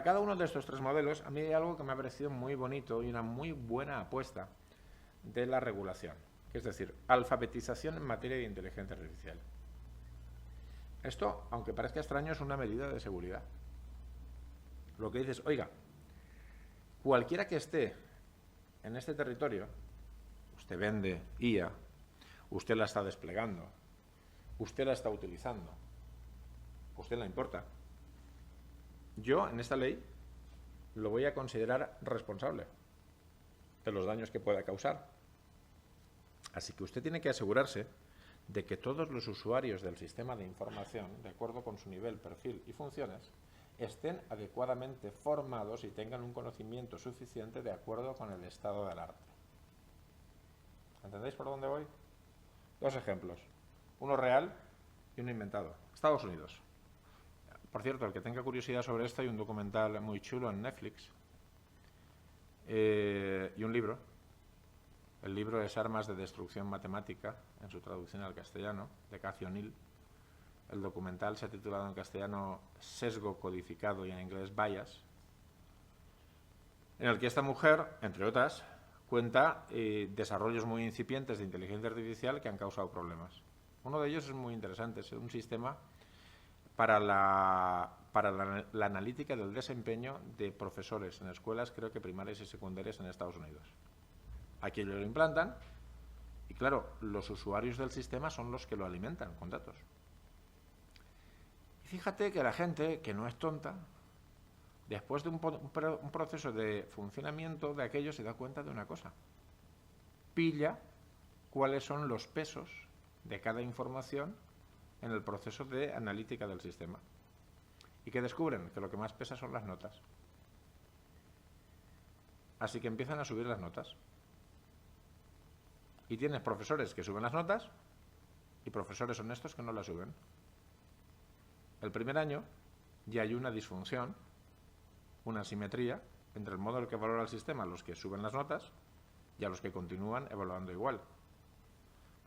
Speaker 1: cada uno de estos 3 modelos, a mí hay algo que me ha parecido muy bonito y una muy buena apuesta de la regulación. Es decir, alfabetización en materia de inteligencia artificial. Esto, aunque parezca extraño, es una medida de seguridad. Lo que dices, oiga, cualquiera que esté en este territorio, usted vende IA, usted la está desplegando, usted la está utilizando, a usted le importa. Yo, en esta ley, lo voy a considerar responsable de los daños que pueda causar. Así que usted tiene que asegurarse de que todos los usuarios del sistema de información, de acuerdo con su nivel, perfil y funciones, estén adecuadamente formados y tengan un conocimiento suficiente de acuerdo con el estado del arte. ¿Entendéis por dónde voy? 2 ejemplos. Uno real y uno inventado. Estados Unidos. Por cierto, el que tenga curiosidad sobre esto, hay un documental muy chulo en Netflix y un libro. El libro es Armas de Destrucción Matemática, en su traducción al castellano, de Cathy O'Neil. El documental se ha titulado en castellano Sesgo Codificado y en inglés Bias, en el que esta mujer, entre otras, cuenta desarrollos muy incipientes de inteligencia artificial que han causado problemas. Uno de ellos es muy interesante, es un sistema para la analítica del desempeño de profesores en escuelas, creo que primarias y secundarias en Estados Unidos. Aquí lo implantan y, claro, los usuarios del sistema son los que lo alimentan con datos. Y fíjate que la gente, que no es tonta, después de un proceso de funcionamiento de aquello, se da cuenta de una cosa. Pilla cuáles son los pesos de cada información en el proceso de analítica del sistema. ¿Y qué descubren? Que lo que más pesa son las notas. Así que empiezan a subir las notas. Y tienes profesores que suben las notas y profesores honestos que no las suben. El primer año ya hay una disfunción, una asimetría entre el modo en el que valora el sistema, los que suben las notas, y a los que continúan evaluando igual.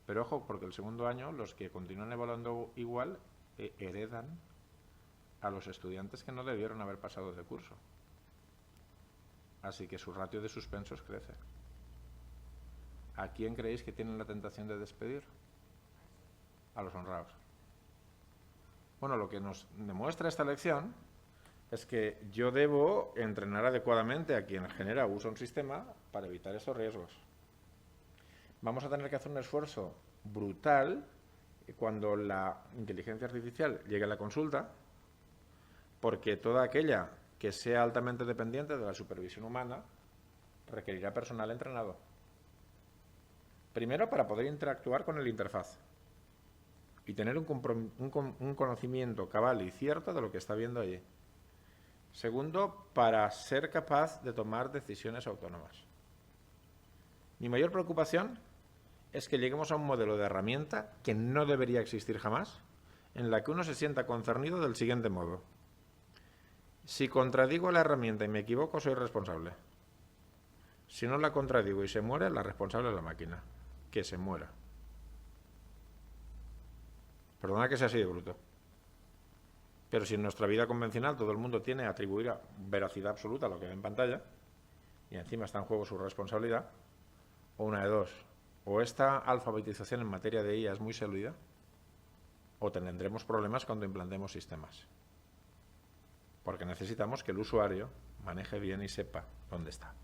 Speaker 1: Pero ojo, porque el segundo año los que continúan evaluando igual heredan a los estudiantes que no debieron haber pasado de curso. Así que su ratio de suspensos crece. ¿A quién creéis que tienen la tentación de despedir? A los honrados. Bueno, lo que nos demuestra esta lección es que yo debo entrenar adecuadamente a quien genera o usa un sistema para evitar estos riesgos. Vamos a tener que hacer un esfuerzo brutal cuando la inteligencia artificial llegue a la consulta, porque toda aquella que sea altamente dependiente de la supervisión humana requerirá personal entrenado. Primero, para poder interactuar con el interfaz y tener un conocimiento cabal y cierto de lo que está viendo allí. Segundo, para ser capaz de tomar decisiones autónomas. Mi mayor preocupación es que lleguemos a un modelo de herramienta que no debería existir jamás, en la que uno se sienta concernido del siguiente modo. Si contradigo la herramienta y me equivoco, soy responsable. Si no la contradigo y se muere, la responsable es la máquina. Que se muera. Perdona que sea así de bruto. Pero si en nuestra vida convencional todo el mundo tiene a atribuir veracidad absoluta a lo que ve en pantalla, y encima está en juego su responsabilidad, o una de dos, o esta alfabetización en materia de IA es muy sólida, o tendremos problemas cuando implantemos sistemas. Porque necesitamos que el usuario maneje bien y sepa dónde está.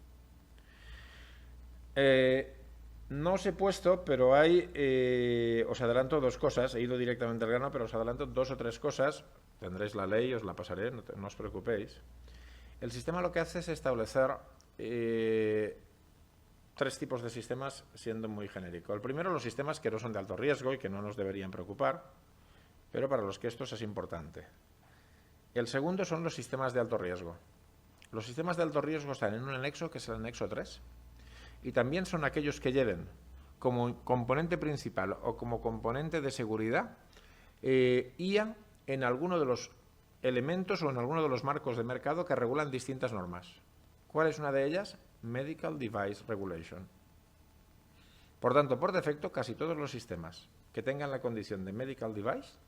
Speaker 1: No os he puesto, pero hay, os adelanto dos cosas, he ido directamente al grano, pero os adelanto dos o tres cosas, tendréis la ley, os la pasaré, no os preocupéis. El sistema lo que hace es establecer tres tipos de sistemas siendo muy genérico. El primero, los sistemas que no son de alto riesgo y que no nos deberían preocupar, pero para los que esto es importante. El segundo son los sistemas de alto riesgo. Los sistemas de alto riesgo están en un anexo que es el anexo 3. Y también son aquellos que lleven como componente principal o como componente de seguridad IA en alguno de los elementos o en alguno de los marcos de mercado que regulan distintas normas. ¿Cuál es una de ellas? Medical Device Regulation. Por tanto, por defecto, casi todos los sistemas que tengan la condición de Medical Device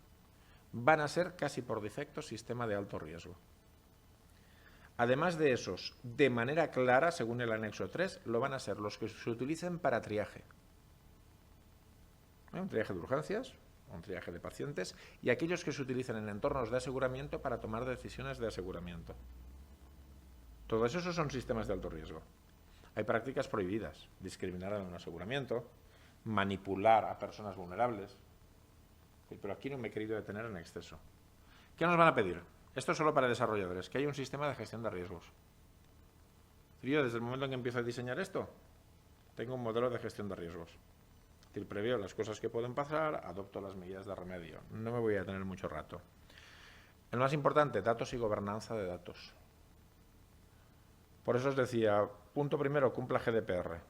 Speaker 1: van a ser casi por defecto sistema de alto riesgo. Además de esos, de manera clara, según el anexo 3, lo van a ser los que se utilicen para triaje. Un triaje de urgencias, un triaje de pacientes, y aquellos que se utilizan en entornos de aseguramiento para tomar decisiones de aseguramiento. Todos esos son sistemas de alto riesgo. Hay prácticas prohibidas, discriminar en un aseguramiento, manipular a personas vulnerables, pero aquí no me he querido detener en exceso. ¿Qué nos van a pedir? Esto es solo para desarrolladores, que hay un sistema de gestión de riesgos. Yo, desde el momento en que empiezo a diseñar esto, tengo un modelo de gestión de riesgos. Es decir, preveo las cosas que pueden pasar, adopto las medidas de remedio. No me voy a tener mucho rato. El más importante, datos y gobernanza de datos. Por eso os decía, punto primero, cumpla GDPR.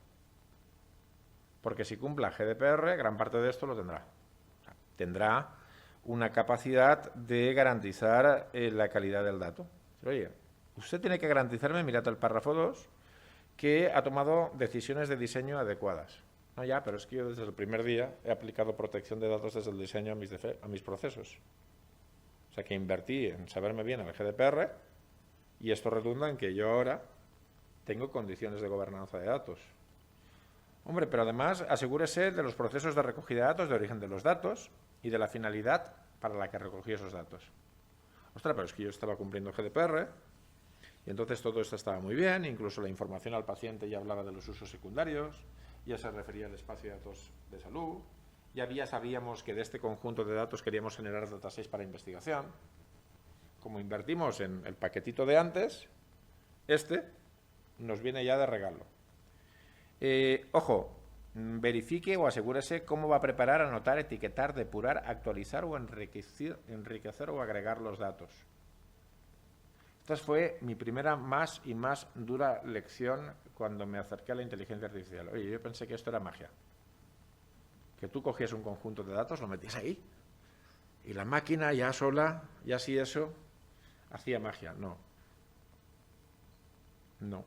Speaker 1: Porque si cumpla GDPR, gran parte de esto lo tendrá. O sea, tendrá una capacidad de garantizar la calidad del dato. Oye, usted tiene que garantizarme, mirad el párrafo 2, que ha tomado decisiones de diseño adecuadas. No, ya, pero es que yo desde el primer día he aplicado protección de datos desde el diseño a mis procesos. O sea, que invertí en saberme bien el GDPR y esto redunda en que yo ahora tengo condiciones de gobernanza de datos. Hombre, pero además asegúrese de los procesos de recogida de datos, de origen de los datos y de la finalidad para la que recogí esos datos. Ostras, pero es que yo estaba cumpliendo GDPR y entonces todo esto estaba muy bien, incluso la información al paciente ya hablaba de los usos secundarios, ya se refería al espacio de datos de salud, ya sabíamos que de este conjunto de datos queríamos generar datasets para investigación. Como invertimos en el paquetito de antes, este nos viene ya de regalo. Ojo, verifique o asegúrese cómo va a preparar, anotar, etiquetar, depurar, actualizar o enriquecer o agregar los datos. Esta fue mi primera más y más dura lección cuando me acerqué a la inteligencia artificial. Oye, yo pensé que esto era magia. Que tú cogías un conjunto de datos, lo metías ahí, y la máquina ya sola, ya si eso, hacía magia. No. No.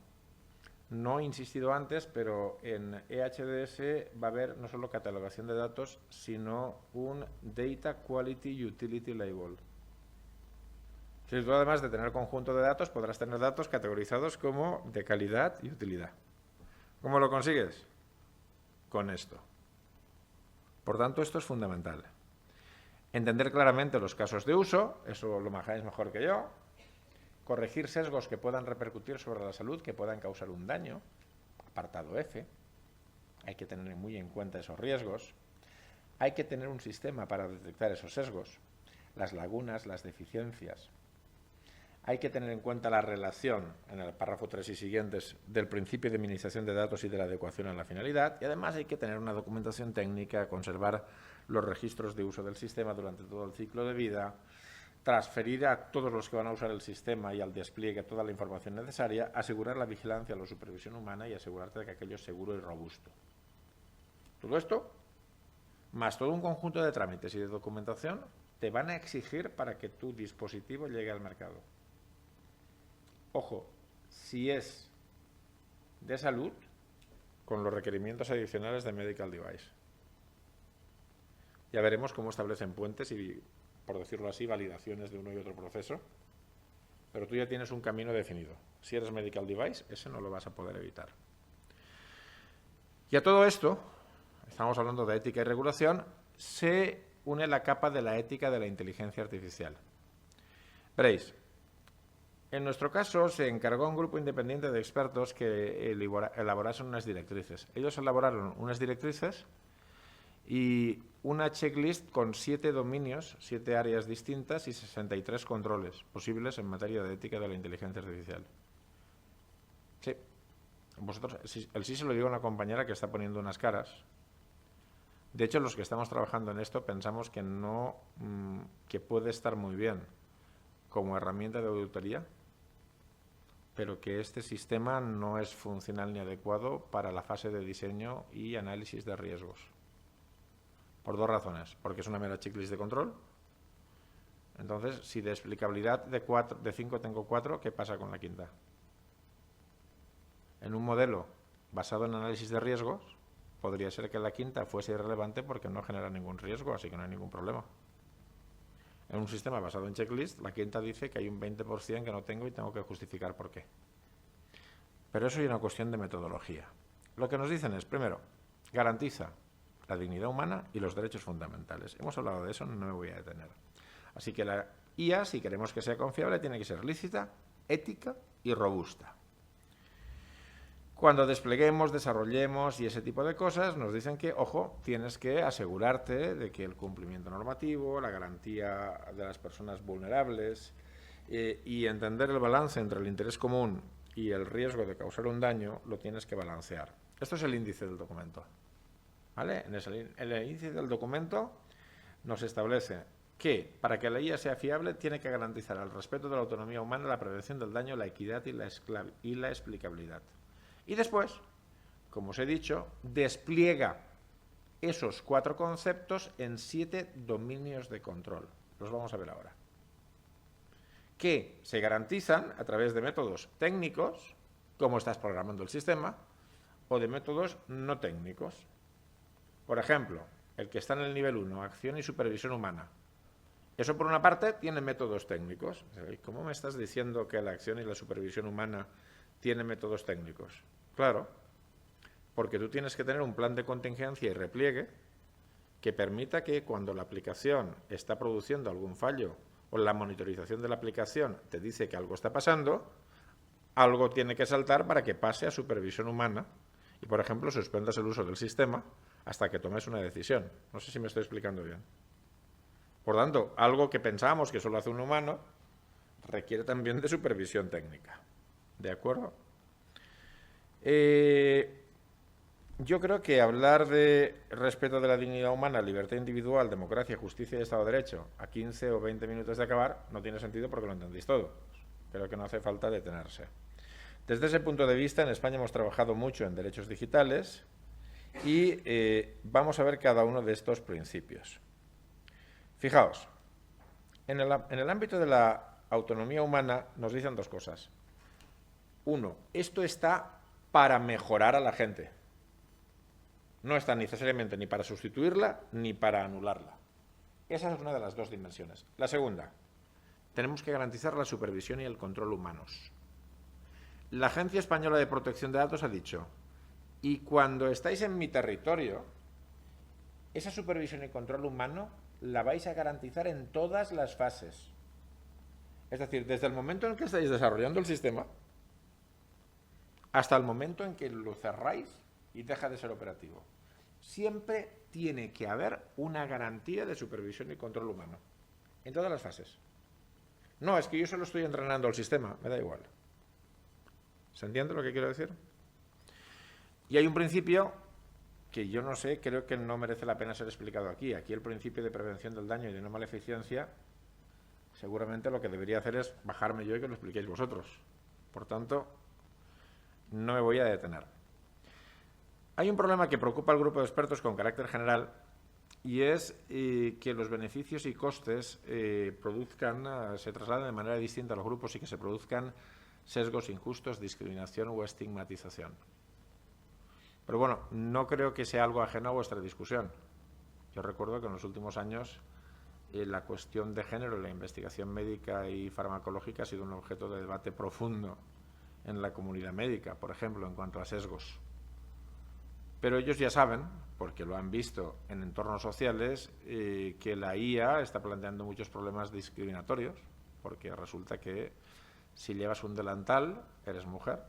Speaker 1: No he insistido antes, pero en EHDS va a haber no solo catalogación de datos, sino un Data Quality Utility Label. Si tú, además de tener conjunto de datos, podrás tener datos categorizados como de calidad y utilidad. ¿Cómo lo consigues? Con esto. Por tanto, esto es fundamental. Entender claramente los casos de uso, eso lo manejáis mejor que yo. Corregir sesgos que puedan repercutir sobre la salud, que puedan causar un daño. Apartado F. Hay que tener muy en cuenta esos riesgos. Hay que tener un sistema para detectar esos sesgos, las lagunas, las deficiencias. Hay que tener en cuenta la relación, en el párrafo 3 y siguientes, del principio de minimización de datos y de la adecuación a la finalidad. Y además hay que tener una documentación técnica, conservar los registros de uso del sistema durante todo el ciclo de vida, transferir a todos los que van a usar el sistema y al despliegue toda la información necesaria, asegurar la vigilancia, la supervisión humana y asegurarte de que aquello es seguro y robusto. Todo esto, más todo un conjunto de trámites y de documentación, te van a exigir para que tu dispositivo llegue al mercado. Ojo, si es de salud, con los requerimientos adicionales de Medical Device. Ya veremos cómo establecen puentes y, por decirlo así, validaciones de uno y otro proceso, pero tú ya tienes un camino definido. Si eres Medical Device, ese no lo vas a poder evitar. Y a todo esto, estamos hablando de ética y regulación, se une la capa de la ética de la inteligencia artificial. Veréis, en nuestro caso se encargó a un grupo independiente de expertos que elaborasen unas directrices. Ellos elaboraron unas directrices y una checklist con 7 dominios, 7 áreas distintas y 63 controles posibles en materia de ética de la inteligencia artificial. Sí. Vosotros, el sí se lo digo a una compañera que está poniendo unas caras. De hecho, los que estamos trabajando en esto pensamos que no, que puede estar muy bien como herramienta de auditoría, pero que este sistema no es funcional ni adecuado para la fase de diseño y análisis de riesgos. Por 2 razones. Porque es una mera checklist de control. Entonces, si de explicabilidad de 5 tengo 4, ¿qué pasa con la quinta? En un modelo basado en análisis de riesgos, podría ser que la quinta fuese irrelevante porque no genera ningún riesgo, así que no hay ningún problema. En un sistema basado en checklist, la quinta dice que hay un 20% que no tengo y tengo que justificar por qué. Pero eso es una cuestión de metodología. Lo que nos dicen es, primero, garantiza la dignidad humana y los derechos fundamentales. Hemos hablado de eso, no me voy a detener. Así que la IA, si queremos que sea confiable, tiene que ser lícita, ética y robusta. Cuando despleguemos, desarrollemos y ese tipo de cosas, nos dicen que, ojo, tienes que asegurarte de que el cumplimiento normativo, la garantía de las personas vulnerables y entender el balance entre el interés común y el riesgo de causar un daño, lo tienes que balancear. Esto es el índice del documento. ¿Vale? En el índice del documento nos establece que para que la IA sea fiable tiene que garantizar el respeto de la autonomía humana, la prevención del daño, la equidad y la explicabilidad. Y después, como os he dicho, despliega esos 4 conceptos en 7 dominios de control. Los vamos a ver ahora. Que se garantizan a través de métodos técnicos, como estás programando el sistema, o de métodos no técnicos. Por ejemplo, el que está en el nivel 1, acción y supervisión humana. Eso, por una parte, tiene métodos técnicos. ¿Cómo me estás diciendo que la acción y la supervisión humana tienen métodos técnicos? Claro, porque tú tienes que tener un plan de contingencia y repliegue que permita que cuando la aplicación está produciendo algún fallo o la monitorización de la aplicación te dice que algo está pasando, algo tiene que saltar para que pase a supervisión humana y, por ejemplo, suspendas el uso del sistema hasta que tomes una decisión. No sé si me estoy explicando bien. Por tanto, algo que pensamos que solo hace un humano requiere también de supervisión técnica. ¿De acuerdo? Yo creo que hablar de respeto de la dignidad humana, libertad individual, democracia, justicia y Estado de Derecho a 15 o 20 minutos de acabar no tiene sentido porque lo entendéis todo. Creo que no hace falta detenerse. Desde ese punto de vista, en España hemos trabajado mucho en derechos digitales y vamos a ver cada uno de estos principios. Fijaos, en el ámbito de la autonomía humana nos dicen dos cosas. Uno, esto está para mejorar a la gente. No está necesariamente ni para sustituirla ni para anularla. Esa es una de las dos dimensiones. La segunda, tenemos que garantizar la supervisión y el control humanos. La Agencia Española de Protección de Datos ha dicho, y cuando estáis en mi territorio, esa supervisión y control humano la vais a garantizar en todas las fases. Es decir, desde el momento en que estáis desarrollando el sistema hasta el momento en que lo cerráis y deja de ser operativo. Siempre tiene que haber una garantía de supervisión y control humano, en todas las fases. No, es que yo solo estoy entrenando el sistema, me da igual. ¿Se entiende lo que quiero decir? Y hay un principio que yo no sé, creo que no merece la pena ser explicado aquí. Aquí el principio de prevención del daño y de no maleficencia, seguramente lo que debería hacer es bajarme yo y que lo expliquéis vosotros. Por tanto, no me voy a detener. Hay un problema que preocupa al grupo de expertos con carácter general y es que los beneficios y costes se trasladen de manera distinta a los grupos y que se produzcan sesgos injustos, discriminación o estigmatización. Pero bueno, no creo que sea algo ajeno a vuestra discusión. Yo recuerdo que en los últimos años la cuestión de género, la investigación médica y farmacológica ha sido un objeto de debate profundo en la comunidad médica, por ejemplo, en cuanto a sesgos. Pero ellos ya saben, porque lo han visto en entornos sociales, que la IA está planteando muchos problemas discriminatorios, porque resulta que si llevas un delantal, eres mujer.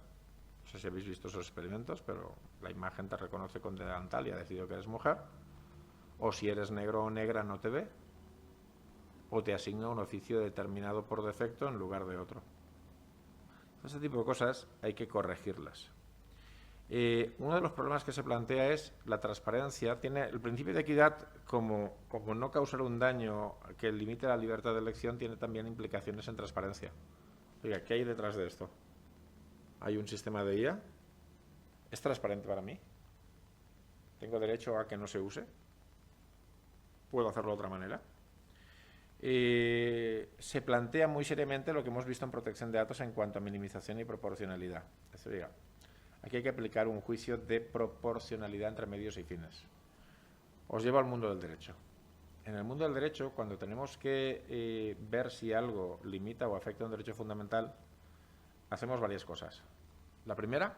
Speaker 1: No sé si habéis visto esos experimentos, pero la imagen te reconoce con delantal y ha decidido que eres mujer. O si eres negro o negra, no te ve. O te asigna un oficio determinado por defecto en lugar de otro. Ese tipo de cosas hay que corregirlas. Uno de los problemas que se plantea es la transparencia. Tiene el principio de equidad, como no causar un daño que limite la libertad de elección, tiene también implicaciones en transparencia. Oiga, ¿qué hay detrás de esto? ¿Hay un sistema de IA? ¿Es transparente para mí? ¿Tengo derecho a que no se use? ¿Puedo hacerlo de otra manera? Se plantea muy seriamente lo que hemos visto en protección de datos en cuanto a minimización y proporcionalidad. Es decir, aquí hay que aplicar un juicio de proporcionalidad entre medios y fines. Os llevo al mundo del derecho. En el mundo del derecho, cuando tenemos que ver si algo limita o afecta un derecho fundamental, hacemos varias cosas. La primera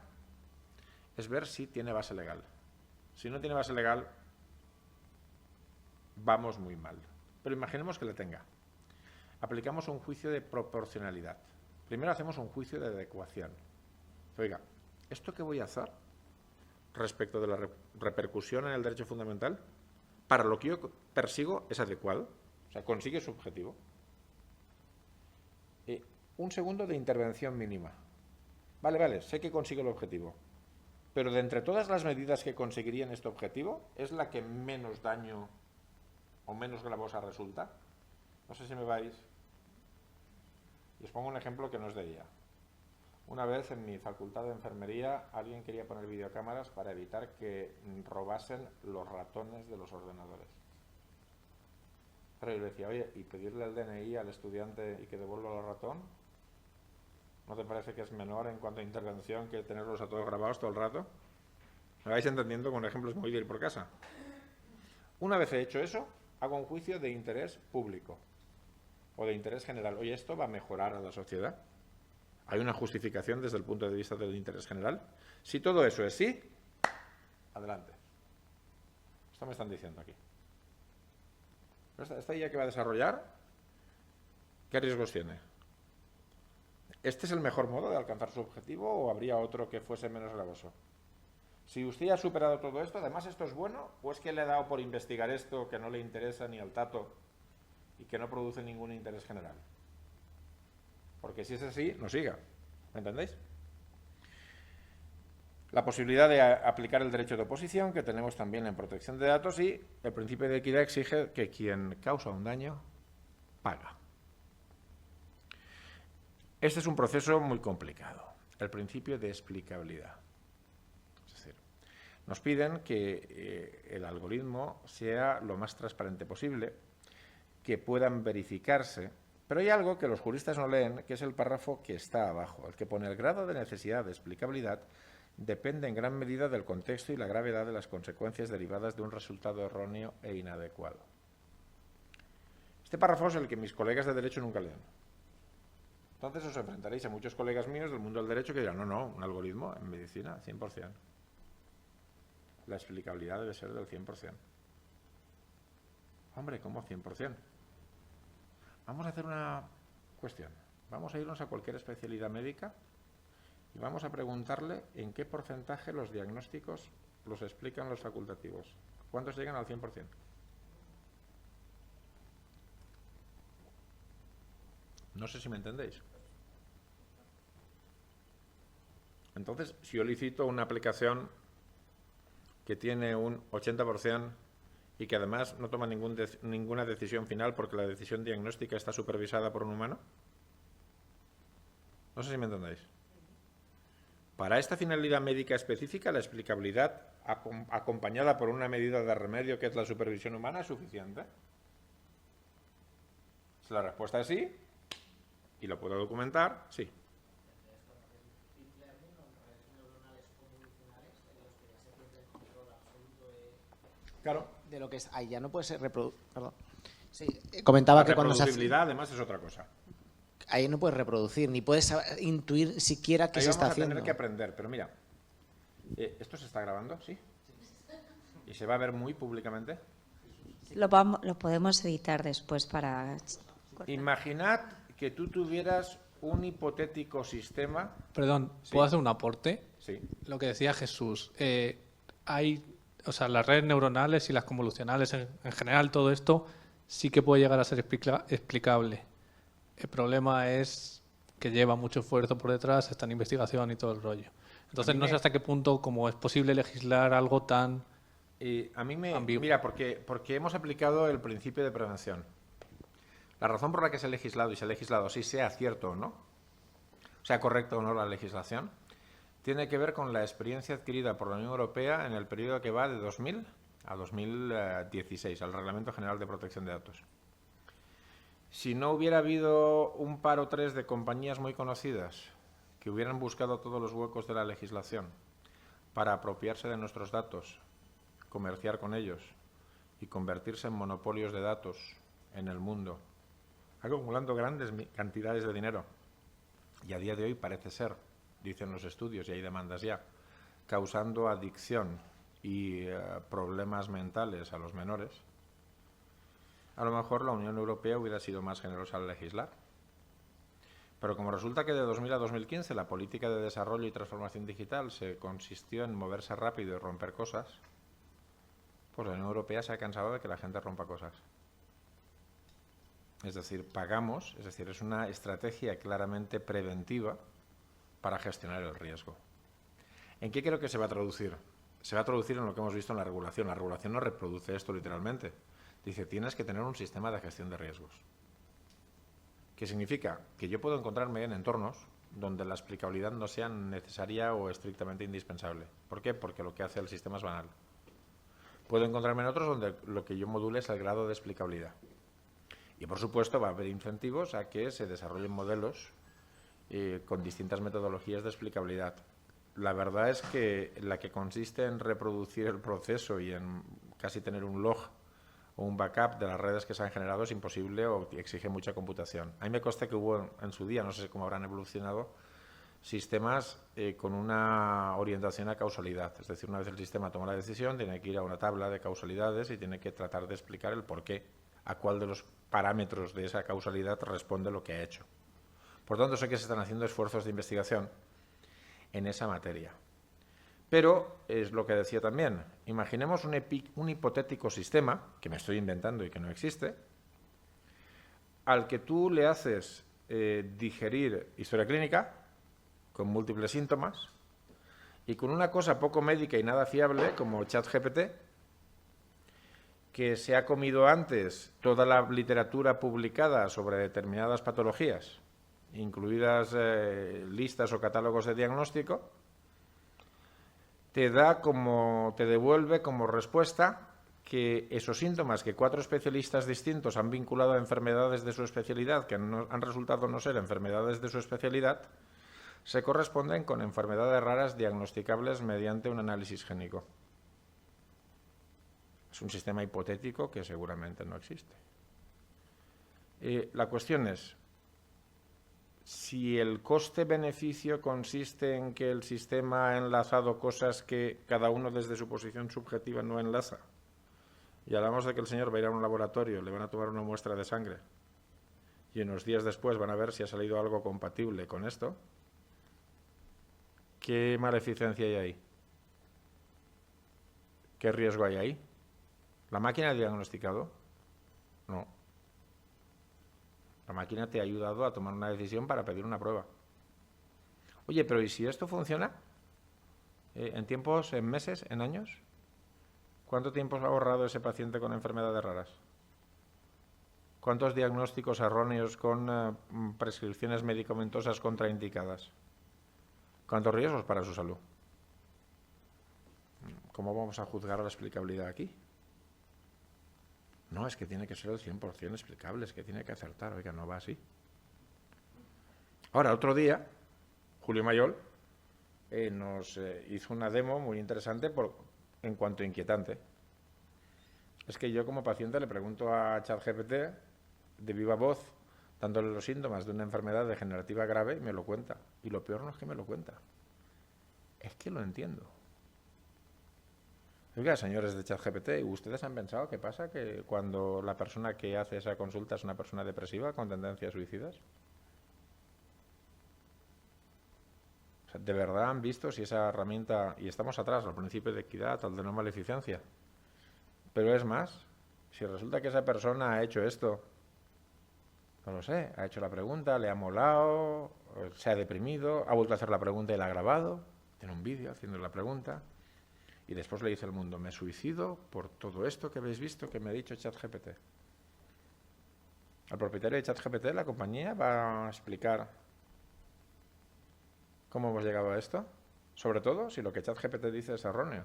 Speaker 1: es ver si tiene base legal. Si no tiene base legal, vamos muy mal. Pero imaginemos que la tenga. Aplicamos un juicio de proporcionalidad. Primero hacemos un juicio de adecuación. Oiga, ¿esto que voy a hacer respecto de la repercusión en el derecho fundamental, para lo que yo persigo, es adecuado? O sea, consigue su objetivo. Un segundo de intervención mínima. Vale, sé que consigo el objetivo. Pero de entre todas las medidas que conseguirían este objetivo, ¿es la que menos daño o menos gravosa resulta? No sé si me vais. Y os pongo un ejemplo que no es de ella. Una vez en mi facultad de enfermería alguien quería poner videocámaras para evitar que robasen los ratones de los ordenadores. Pero yo le decía, oye, ¿y pedirle el DNI al estudiante y que devuelva el ratón? ¿No te parece que es menor en cuanto a intervención que tenerlos a todos grabados todo el rato? ¿Me vais entendiendo con ejemplos muy de ir por casa? Una vez he hecho eso, hago un juicio de interés público o de interés general. Oye, ¿esto va a mejorar a la sociedad? ¿Hay una justificación desde el punto de vista del interés general? Si todo eso es sí, adelante. Esto me están diciendo aquí. Esta idea que va a desarrollar, ¿qué riesgos tiene? ¿Este es el mejor modo de alcanzar su objetivo o habría otro que fuese menos gravoso? Si usted ha superado todo esto, además esto es bueno, ¿o es que le ha dado por investigar esto que no le interesa ni al tato y que no produce ningún interés general? Porque si es así, no siga. ¿Me entendéis? La posibilidad de aplicar el derecho de oposición, que tenemos también en protección de datos, y el principio de equidad exige que quien causa un daño paga. Este es un proceso muy complicado, el principio de explicabilidad. Es decir, nos piden que el algoritmo sea lo más transparente posible, que puedan verificarse, pero hay algo que los juristas no leen, que es el párrafo que está abajo, el que pone el grado de necesidad de explicabilidad depende en gran medida del contexto y la gravedad de las consecuencias derivadas de un resultado erróneo e inadecuado. Este párrafo es el que mis colegas de Derecho nunca leen. Entonces os enfrentaréis a muchos colegas míos del mundo del Derecho que dirán, no, un algoritmo en medicina, 100%. La explicabilidad debe ser del 100%. Hombre, ¿cómo 100%? Vamos a hacer una cuestión. Vamos a irnos a cualquier especialidad médica y vamos a preguntarle en qué porcentaje los diagnósticos los explican los facultativos. ¿Cuántos llegan al 100%? No sé si me entendéis. Entonces, si yo licito una aplicación que tiene un 80% y que además no toma ninguna decisión final porque la decisión diagnóstica está supervisada por un humano, no sé si me entendéis. Para esta finalidad médica específica, la explicabilidad acompañada por una medida de remedio que es la supervisión humana es suficiente. Si la respuesta es sí, y lo puedo documentar, sí. Claro.
Speaker 3: De lo que es, ahí ya no puede ser perdón. Sí, comentaba que cuando
Speaker 1: la reproducibilidad además es otra cosa.
Speaker 3: Ahí no puedes reproducir, ni puedes intuir siquiera qué se está haciendo.
Speaker 1: Vamos a tener que aprender, pero mira, ¿esto se está grabando? ¿Sí? ¿Y se va a ver muy públicamente?
Speaker 4: Lo podemos editar después para...
Speaker 1: Imaginad que tú tuvieras un hipotético sistema...
Speaker 5: Perdón, ¿puedo hacer un aporte?
Speaker 1: Sí.
Speaker 5: Lo que decía Jesús, las redes neuronales y las convolucionales en general, todo esto sí que puede llegar a ser explicable. El problema es que lleva mucho esfuerzo por detrás, está en investigación y todo el rollo. Entonces no sé hasta qué punto como es posible legislar algo tan ambiguo.
Speaker 1: Mira, porque hemos aplicado el principio de prevención. La razón por la que se ha legislado y se ha legislado así, sea cierto o no, sea correcto o no la legislación, tiene que ver con la experiencia adquirida por la Unión Europea en el periodo que va de 2000 a 2016, al Reglamento General de Protección de Datos. Si no hubiera habido un par o tres de compañías muy conocidas que hubieran buscado todos los huecos de la legislación para apropiarse de nuestros datos, comerciar con ellos y convertirse en monopolios de datos en el mundo, acumulando grandes cantidades de dinero, y a día de hoy parece ser, dicen los estudios, y hay demandas ya, causando adicción y problemas mentales a los menores, a lo mejor la Unión Europea hubiera sido más generosa al legislar. Pero como resulta que de 2000 a 2015 la política de desarrollo y transformación digital se consistió en moverse rápido y romper cosas, pues la Unión Europea se ha cansado de que la gente rompa cosas. Es decir, pagamos, es decir, es una estrategia claramente preventiva para gestionar el riesgo. ¿En qué creo que se va a traducir? Se va a traducir en lo que hemos visto en la regulación. La regulación no reproduce esto literalmente. Dice, tienes que tener un sistema de gestión de riesgos. ¿Qué significa? Que yo puedo encontrarme en entornos donde la explicabilidad no sea necesaria o estrictamente indispensable. ¿Por qué? Porque lo que hace el sistema es banal. Puedo encontrarme en otros donde lo que yo module es el grado de explicabilidad. Y, por supuesto, va a haber incentivos a que se desarrollen modelos con distintas metodologías de explicabilidad. La verdad es que la que consiste en reproducir el proceso y en casi tener un log o un backup de las redes que se han generado es imposible o exige mucha computación. A mí me consta que hubo en su día, no sé cómo habrán evolucionado, sistemas con una orientación a causalidad. Es decir, una vez el sistema toma la decisión, tiene que ir a una tabla de causalidades y tiene que tratar de explicar el porqué, a cuál de los parámetros de esa causalidad responde lo que ha hecho. Por tanto, sé que se están haciendo esfuerzos de investigación en esa materia. Pero, es lo que decía también, imaginemos un hipotético sistema, que me estoy inventando y que no existe, al que tú le haces digerir historia clínica con múltiples síntomas y con una cosa poco médica y nada fiable como ChatGPT, que se ha comido antes toda la literatura publicada sobre determinadas patologías, incluidas listas o catálogos de diagnóstico, te devuelve como respuesta que esos síntomas que 4 especialistas distintos han vinculado a enfermedades de su especialidad, que han resultado no ser enfermedades de su especialidad, se corresponden con enfermedades raras diagnosticables mediante un análisis génico. Es un sistema hipotético que seguramente no existe. La cuestión es, si el coste-beneficio consiste en que el sistema ha enlazado cosas que cada uno desde su posición subjetiva no enlaza, y hablamos de que el señor va a ir a un laboratorio, le van a tomar una muestra de sangre, y unos días después van a ver si ha salido algo compatible con esto, ¿qué maleficencia hay ahí? ¿Qué riesgo hay ahí? ¿La máquina ha diagnosticado? No. La máquina te ha ayudado a tomar una decisión para pedir una prueba. Oye, pero ¿y si esto funciona? ¿En tiempos, en meses, en años? ¿Cuánto tiempo ha ahorrado ese paciente con enfermedades raras? ¿Cuántos diagnósticos erróneos con prescripciones medicamentosas contraindicadas? ¿Cuántos riesgos para su salud? ¿Cómo vamos a juzgar la explicabilidad aquí? No, es que tiene que ser el 100% explicable, es que tiene que acertar. Oiga, no va así. Ahora, otro día, Julio Mayol nos hizo una demo muy interesante en cuanto a inquietante. Es que yo como paciente le pregunto a ChatGPT de viva voz, dándole los síntomas de una enfermedad degenerativa grave, y me lo cuenta. Y lo peor no es que me lo cuenta, es que lo entiendo. Oiga, señores de ChatGPT, ¿ustedes han pensado qué pasa que cuando la persona que hace esa consulta es una persona depresiva con tendencias suicidas? O sea, ¿de verdad han visto si esa herramienta, y estamos atrás al principio de equidad, al de no maleficencia, pero es más, si resulta que esa persona ha hecho esto, no lo sé, ha hecho la pregunta, le ha molado, se ha deprimido, ha vuelto a hacer la pregunta y la ha grabado, tiene un vídeo haciendo la pregunta, y después le dice al mundo, me suicido por todo esto que habéis visto que me ha dicho ChatGPT. Al propietario de ChatGPT, la compañía, va a explicar cómo hemos llegado a esto, sobre todo si lo que ChatGPT dice es erróneo.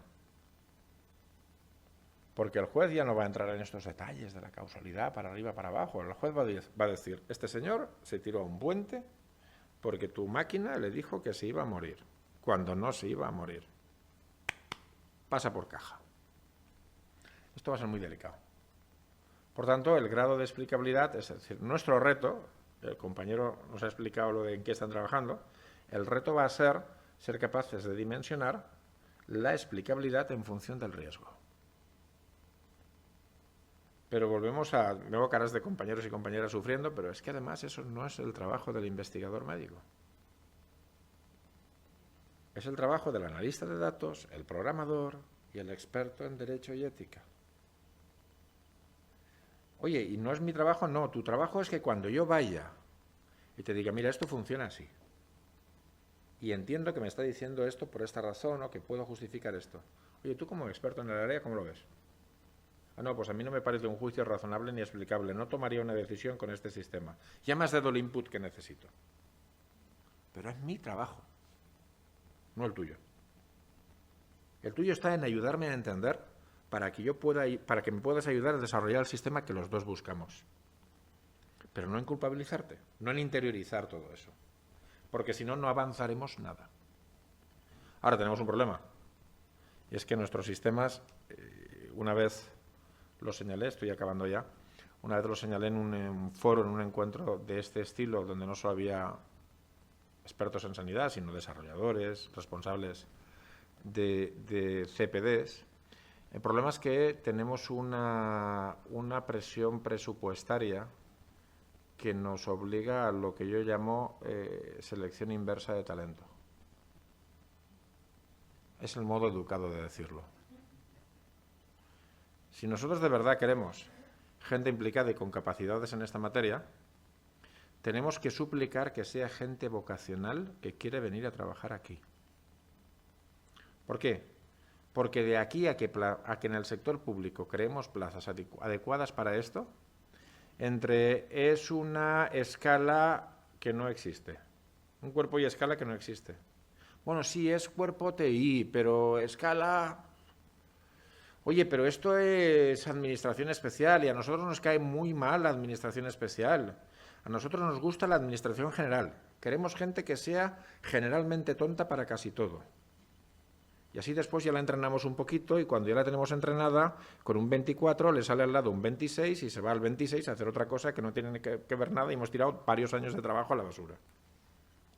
Speaker 1: Porque el juez ya no va a entrar en estos detalles de la causalidad para arriba, para abajo. El juez va a decir, este señor se tiró a un puente porque tu máquina le dijo que se iba a morir, cuando no se iba a morir. Pasa por caja. Esto va a ser muy delicado. Por tanto, el grado de explicabilidad, es decir, nuestro reto, el compañero nos ha explicado lo de en qué están trabajando, el reto va a ser capaces de dimensionar la explicabilidad en función del riesgo. Pero veo caras de compañeros y compañeras sufriendo, pero es que además eso no es el trabajo del investigador médico. Es el trabajo del analista de datos, el programador y el experto en derecho y ética. Oye, ¿y no es mi trabajo? No, tu trabajo es que cuando yo vaya y te diga, mira, esto funciona así, y entiendo que me está diciendo esto por esta razón o que puedo justificar esto. Oye, tú como experto en el área, ¿cómo lo ves? Ah, no, pues a mí no me parece un juicio razonable ni explicable. No tomaría una decisión con este sistema. Ya me has dado el input que necesito. Pero es mi trabajo, no el tuyo. El tuyo está en ayudarme a entender para que me puedas ayudar a desarrollar el sistema que los dos buscamos. Pero no en culpabilizarte, no en interiorizar todo eso. Porque si no, no avanzaremos nada. Ahora tenemos un problema. Y es que nuestros sistemas, una vez lo señalé, estoy acabando ya, una vez lo señalé en un foro, en un encuentro de este estilo, donde no solo había expertos en sanidad, sino desarrolladores, responsables de CPDs. El problema es que tenemos una presión presupuestaria que nos obliga a lo que yo llamo selección inversa de talento. Es el modo educado de decirlo. Si nosotros de verdad queremos gente implicada y con capacidades en esta materia, tenemos que suplicar que sea gente vocacional que quiere venir a trabajar aquí. ¿Por qué? Porque de aquí a que en el sector público creemos plazas adecuadas para esto, es una escala que no existe. Un cuerpo y escala que no existe. Bueno, sí, es cuerpo TI, pero escala... Oye, pero esto es administración especial y a nosotros nos cae muy mal la administración especial. A nosotros nos gusta la administración general. Queremos gente que sea generalmente tonta para casi todo. Y así después ya la entrenamos un poquito y cuando ya la tenemos entrenada, con un 24 le sale al lado un 26 y se va al 26 a hacer otra cosa que no tiene que ver nada y hemos tirado varios años de trabajo a la basura.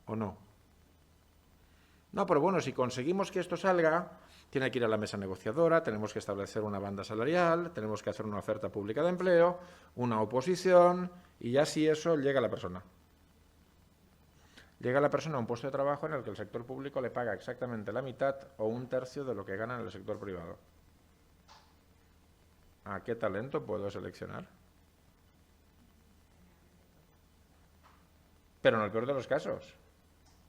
Speaker 1: ¿O no? No, pero bueno, si conseguimos que esto salga, tiene que ir a la mesa negociadora, tenemos que establecer una banda salarial, tenemos que hacer una oferta pública de empleo, una oposición, y ya si eso llega a la persona. Llega la persona a un puesto de trabajo en el que el sector público le paga exactamente la mitad o un tercio de lo que gana en el sector privado. ¿A qué talento puedo seleccionar? Pero en el peor de los casos,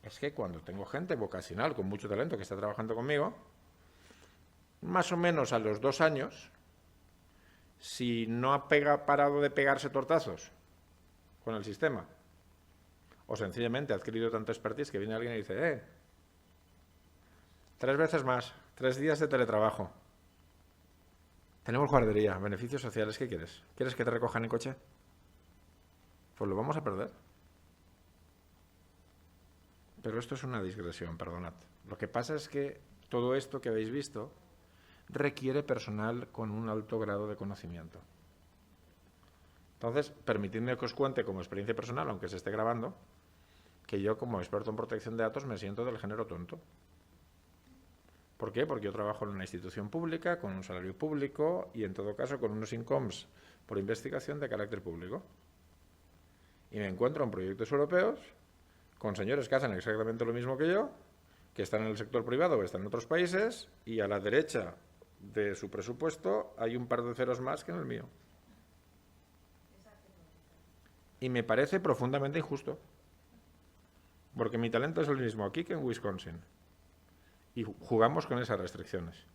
Speaker 1: es que cuando tengo gente vocacional con mucho talento que está trabajando conmigo, más o menos a los 2 años, si no ha parado de pegarse tortazos con el sistema, o sencillamente ha adquirido tanta expertise que viene alguien y dice, 3 veces más, 3 días de teletrabajo. Tenemos guardería, beneficios sociales, ¿qué quieres? ¿Quieres que te recojan en coche? Pues lo vamos a perder. Pero esto es una digresión, perdonad. Lo que pasa es que todo esto que habéis visto requiere personal con un alto grado de conocimiento. Entonces, permitidme que os cuente como experiencia personal, aunque se esté grabando, que yo como experto en protección de datos me siento del género tonto. ¿Por qué? Porque yo trabajo en una institución pública, con un salario público y en todo caso con unos incomes por investigación de carácter público. Y me encuentro en proyectos europeos con señores que hacen exactamente lo mismo que yo, que están en el sector privado o están en otros países, y a la derecha de su presupuesto hay un par de ceros más que en el mío. Y me parece profundamente injusto, porque mi talento es el mismo aquí que en Wisconsin. Y jugamos con esas restricciones.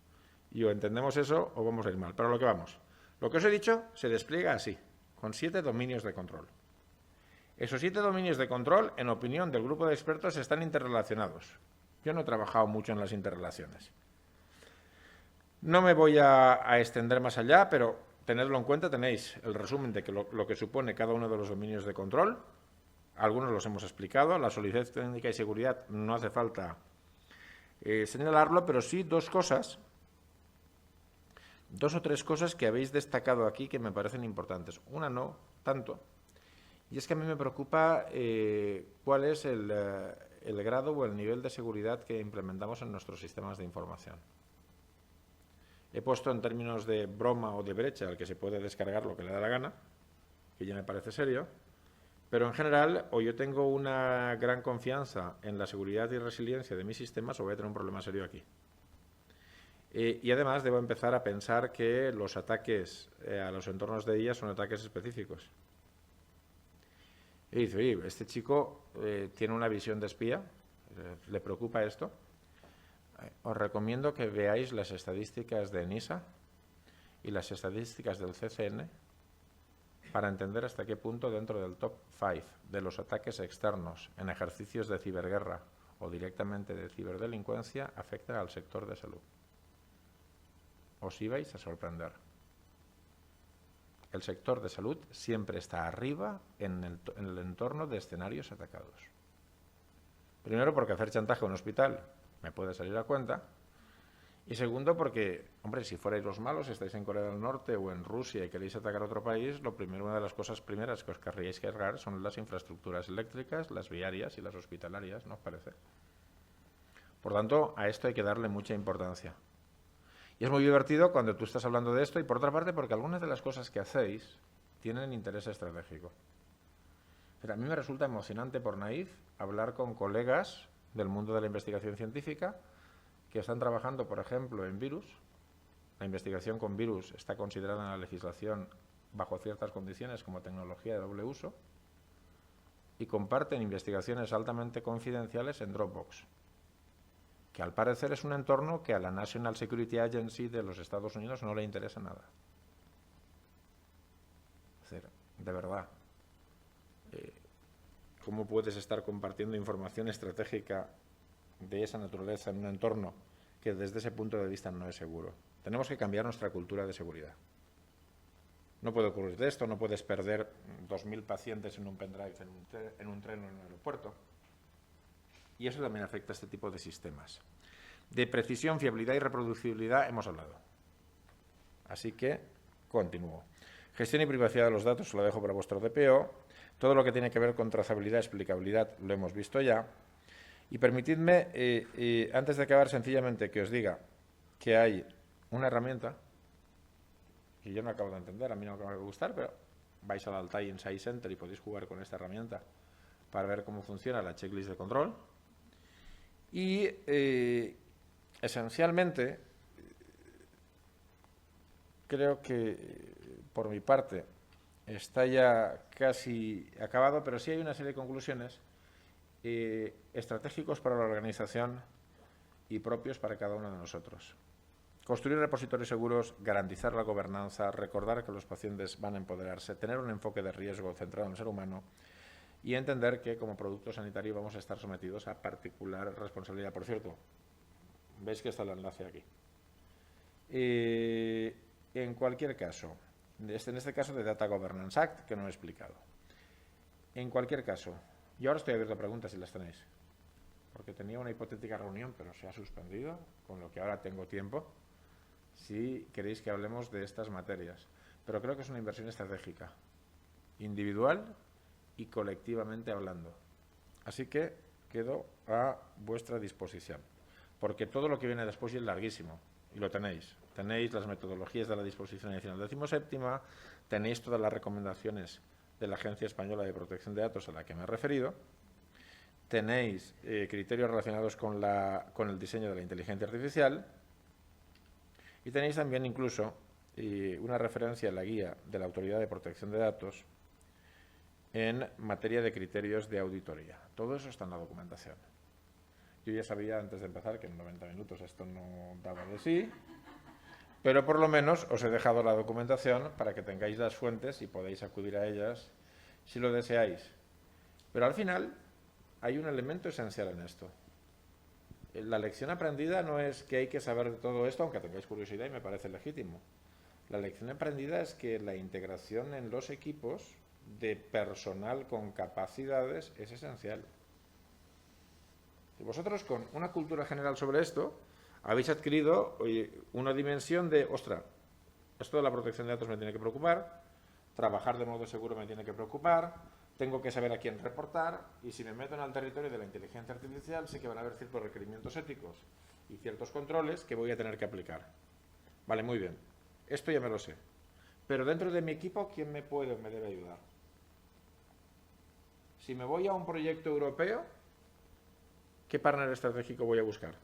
Speaker 1: Y o entendemos eso o vamos a ir mal. Pero a lo que vamos. Lo que os he dicho se despliega así, con 7 dominios de control. Esos 7 dominios de control, en opinión del grupo de expertos, están interrelacionados. Yo no he trabajado mucho en las interrelaciones. No me voy a extender más allá, pero tenedlo en cuenta, tenéis el resumen de que lo que supone cada uno de los dominios de control. Algunos los hemos explicado. La solidez técnica y seguridad no hace falta señalarlo, pero sí 2 o 3 cosas que habéis destacado aquí que me parecen importantes. Una no tanto. Y es que a mí me preocupa cuál es el grado o el nivel de seguridad que implementamos en nuestros sistemas de información. He puesto en términos de broma o de brecha al que se puede descargar lo que le da la gana, que ya me parece serio, pero en general o yo tengo una gran confianza en la seguridad y resiliencia de mis sistemas o voy a tener un problema serio aquí. Y además debo empezar a pensar que los ataques a los entornos de IA son ataques específicos. Y dice, oye, este chico tiene una visión de espía, ¿le preocupa esto? Os recomiendo que veáis las estadísticas de NISA y las estadísticas del CCN para entender hasta qué punto dentro del top 5 de los ataques externos en ejercicios de ciberguerra o directamente de ciberdelincuencia afecta al sector de salud. Os ibais a sorprender. El sector de salud siempre está arriba en el entorno de escenarios atacados. Primero, porque hacer chantaje a un hospital me puede salir a cuenta. Y segundo, porque, hombre, si fuerais los malos, estáis en Corea del Norte o en Rusia y queréis atacar a otro país, una de las cosas primeras que os querríais cargar son las infraestructuras eléctricas, las viarias y las hospitalarias, ¿no os parece? Por tanto, a esto hay que darle mucha importancia. Y es muy divertido cuando tú estás hablando de esto y por otra parte porque algunas de las cosas que hacéis tienen interés estratégico. Pero a mí me resulta emocionante por naif hablar con colegas del mundo de la investigación científica que están trabajando, por ejemplo, en virus. La investigación con virus está considerada en la legislación bajo ciertas condiciones como tecnología de doble uso y comparten investigaciones altamente confidenciales en Dropbox. que al parecer es un entorno que a la National Security Agency de los Estados Unidos no le interesa nada. Es decir, de verdad, ¿cómo puedes estar compartiendo información estratégica de esa naturaleza en un entorno que desde ese punto de vista no es seguro? Tenemos que cambiar nuestra cultura de seguridad. No puede ocurrir esto, no puedes perder 2.000 pacientes en un pendrive, en un tren o en un aeropuerto. Y eso también afecta a este tipo de sistemas. De precisión, fiabilidad y reproducibilidad hemos hablado. Así que continúo. Gestión y privacidad de los datos lo dejo para vuestro DPO. Todo lo que tiene que ver con trazabilidad, explicabilidad, lo hemos visto ya. Y permitidme, antes de acabar, sencillamente que os diga que hay una herramienta que yo no acabo de entender, a mí no me acaba de gustar, pero vais al Altai Insight Center y podéis jugar con esta herramienta para ver cómo funciona la checklist de control. Y esencialmente, creo que por mi parte está ya casi acabado, pero sí hay una serie de conclusiones estratégicos para la organización y propios para cada uno de nosotros. Construir repositorios seguros, garantizar la gobernanza, recordar que los pacientes van a empoderarse, tener un enfoque de riesgo centrado en el ser humano y entender que como producto sanitario vamos a estar sometidos a particular responsabilidad. Por cierto, veis que está el enlace aquí. En cualquier caso, en este caso de Data Governance Act, que no he explicado. En cualquier caso, yo ahora estoy abierto a preguntas si las tenéis, porque tenía una hipotética reunión, pero se ha suspendido, con lo que ahora tengo tiempo, si queréis que hablemos de estas materias. Pero creo que es una inversión estratégica, individual y colectivamente hablando. Así que quedo a vuestra disposición, porque todo lo que viene después es larguísimo, y lo tenéis. Tenéis las metodologías de la disposición adicional 17ª, tenéis todas las recomendaciones de la Agencia Española de Protección de Datos a la que me he referido, tenéis criterios relacionados con el diseño de la inteligencia artificial y tenéis también incluso una referencia en la guía de la Autoridad de Protección de Datos en materia de criterios de auditoría. Todo eso está en la documentación. Yo ya sabía antes de empezar que en 90 minutos esto no daba de sí, pero por lo menos os he dejado la documentación para que tengáis las fuentes y podáis acudir a ellas si lo deseáis. Pero al final hay un elemento esencial en esto. La lección aprendida no es que hay que saber de todo esto, aunque tengáis curiosidad y me parece legítimo. La lección aprendida es que la integración en los equipos de personal con capacidades es esencial. Y vosotros, con una cultura general sobre esto, habéis adquirido una dimensión de, ostras, esto de la protección de datos me tiene que preocupar, trabajar de modo seguro me tiene que preocupar, tengo que saber a quién reportar, y si me meto en el territorio de la inteligencia artificial, sí que van a haber ciertos requerimientos éticos y ciertos controles que voy a tener que aplicar. Vale, muy bien. Esto ya me lo sé. Pero dentro de mi equipo, ¿quién me puede o me debe ayudar? Si me voy a un proyecto europeo, ¿qué partner estratégico voy a buscar?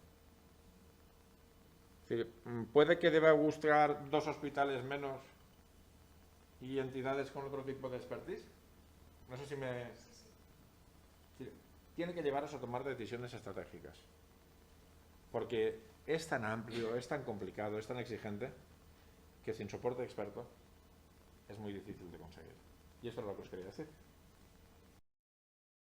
Speaker 1: Es decir, ¿puede que deba buscar 2 hospitales menos y entidades con otro tipo de expertise? No sé si me... Tiene que llevaros a tomar decisiones estratégicas. Porque es tan amplio, es tan complicado, es tan exigente, que sin soporte experto es muy difícil de conseguir. Y esto es lo que os quería decir.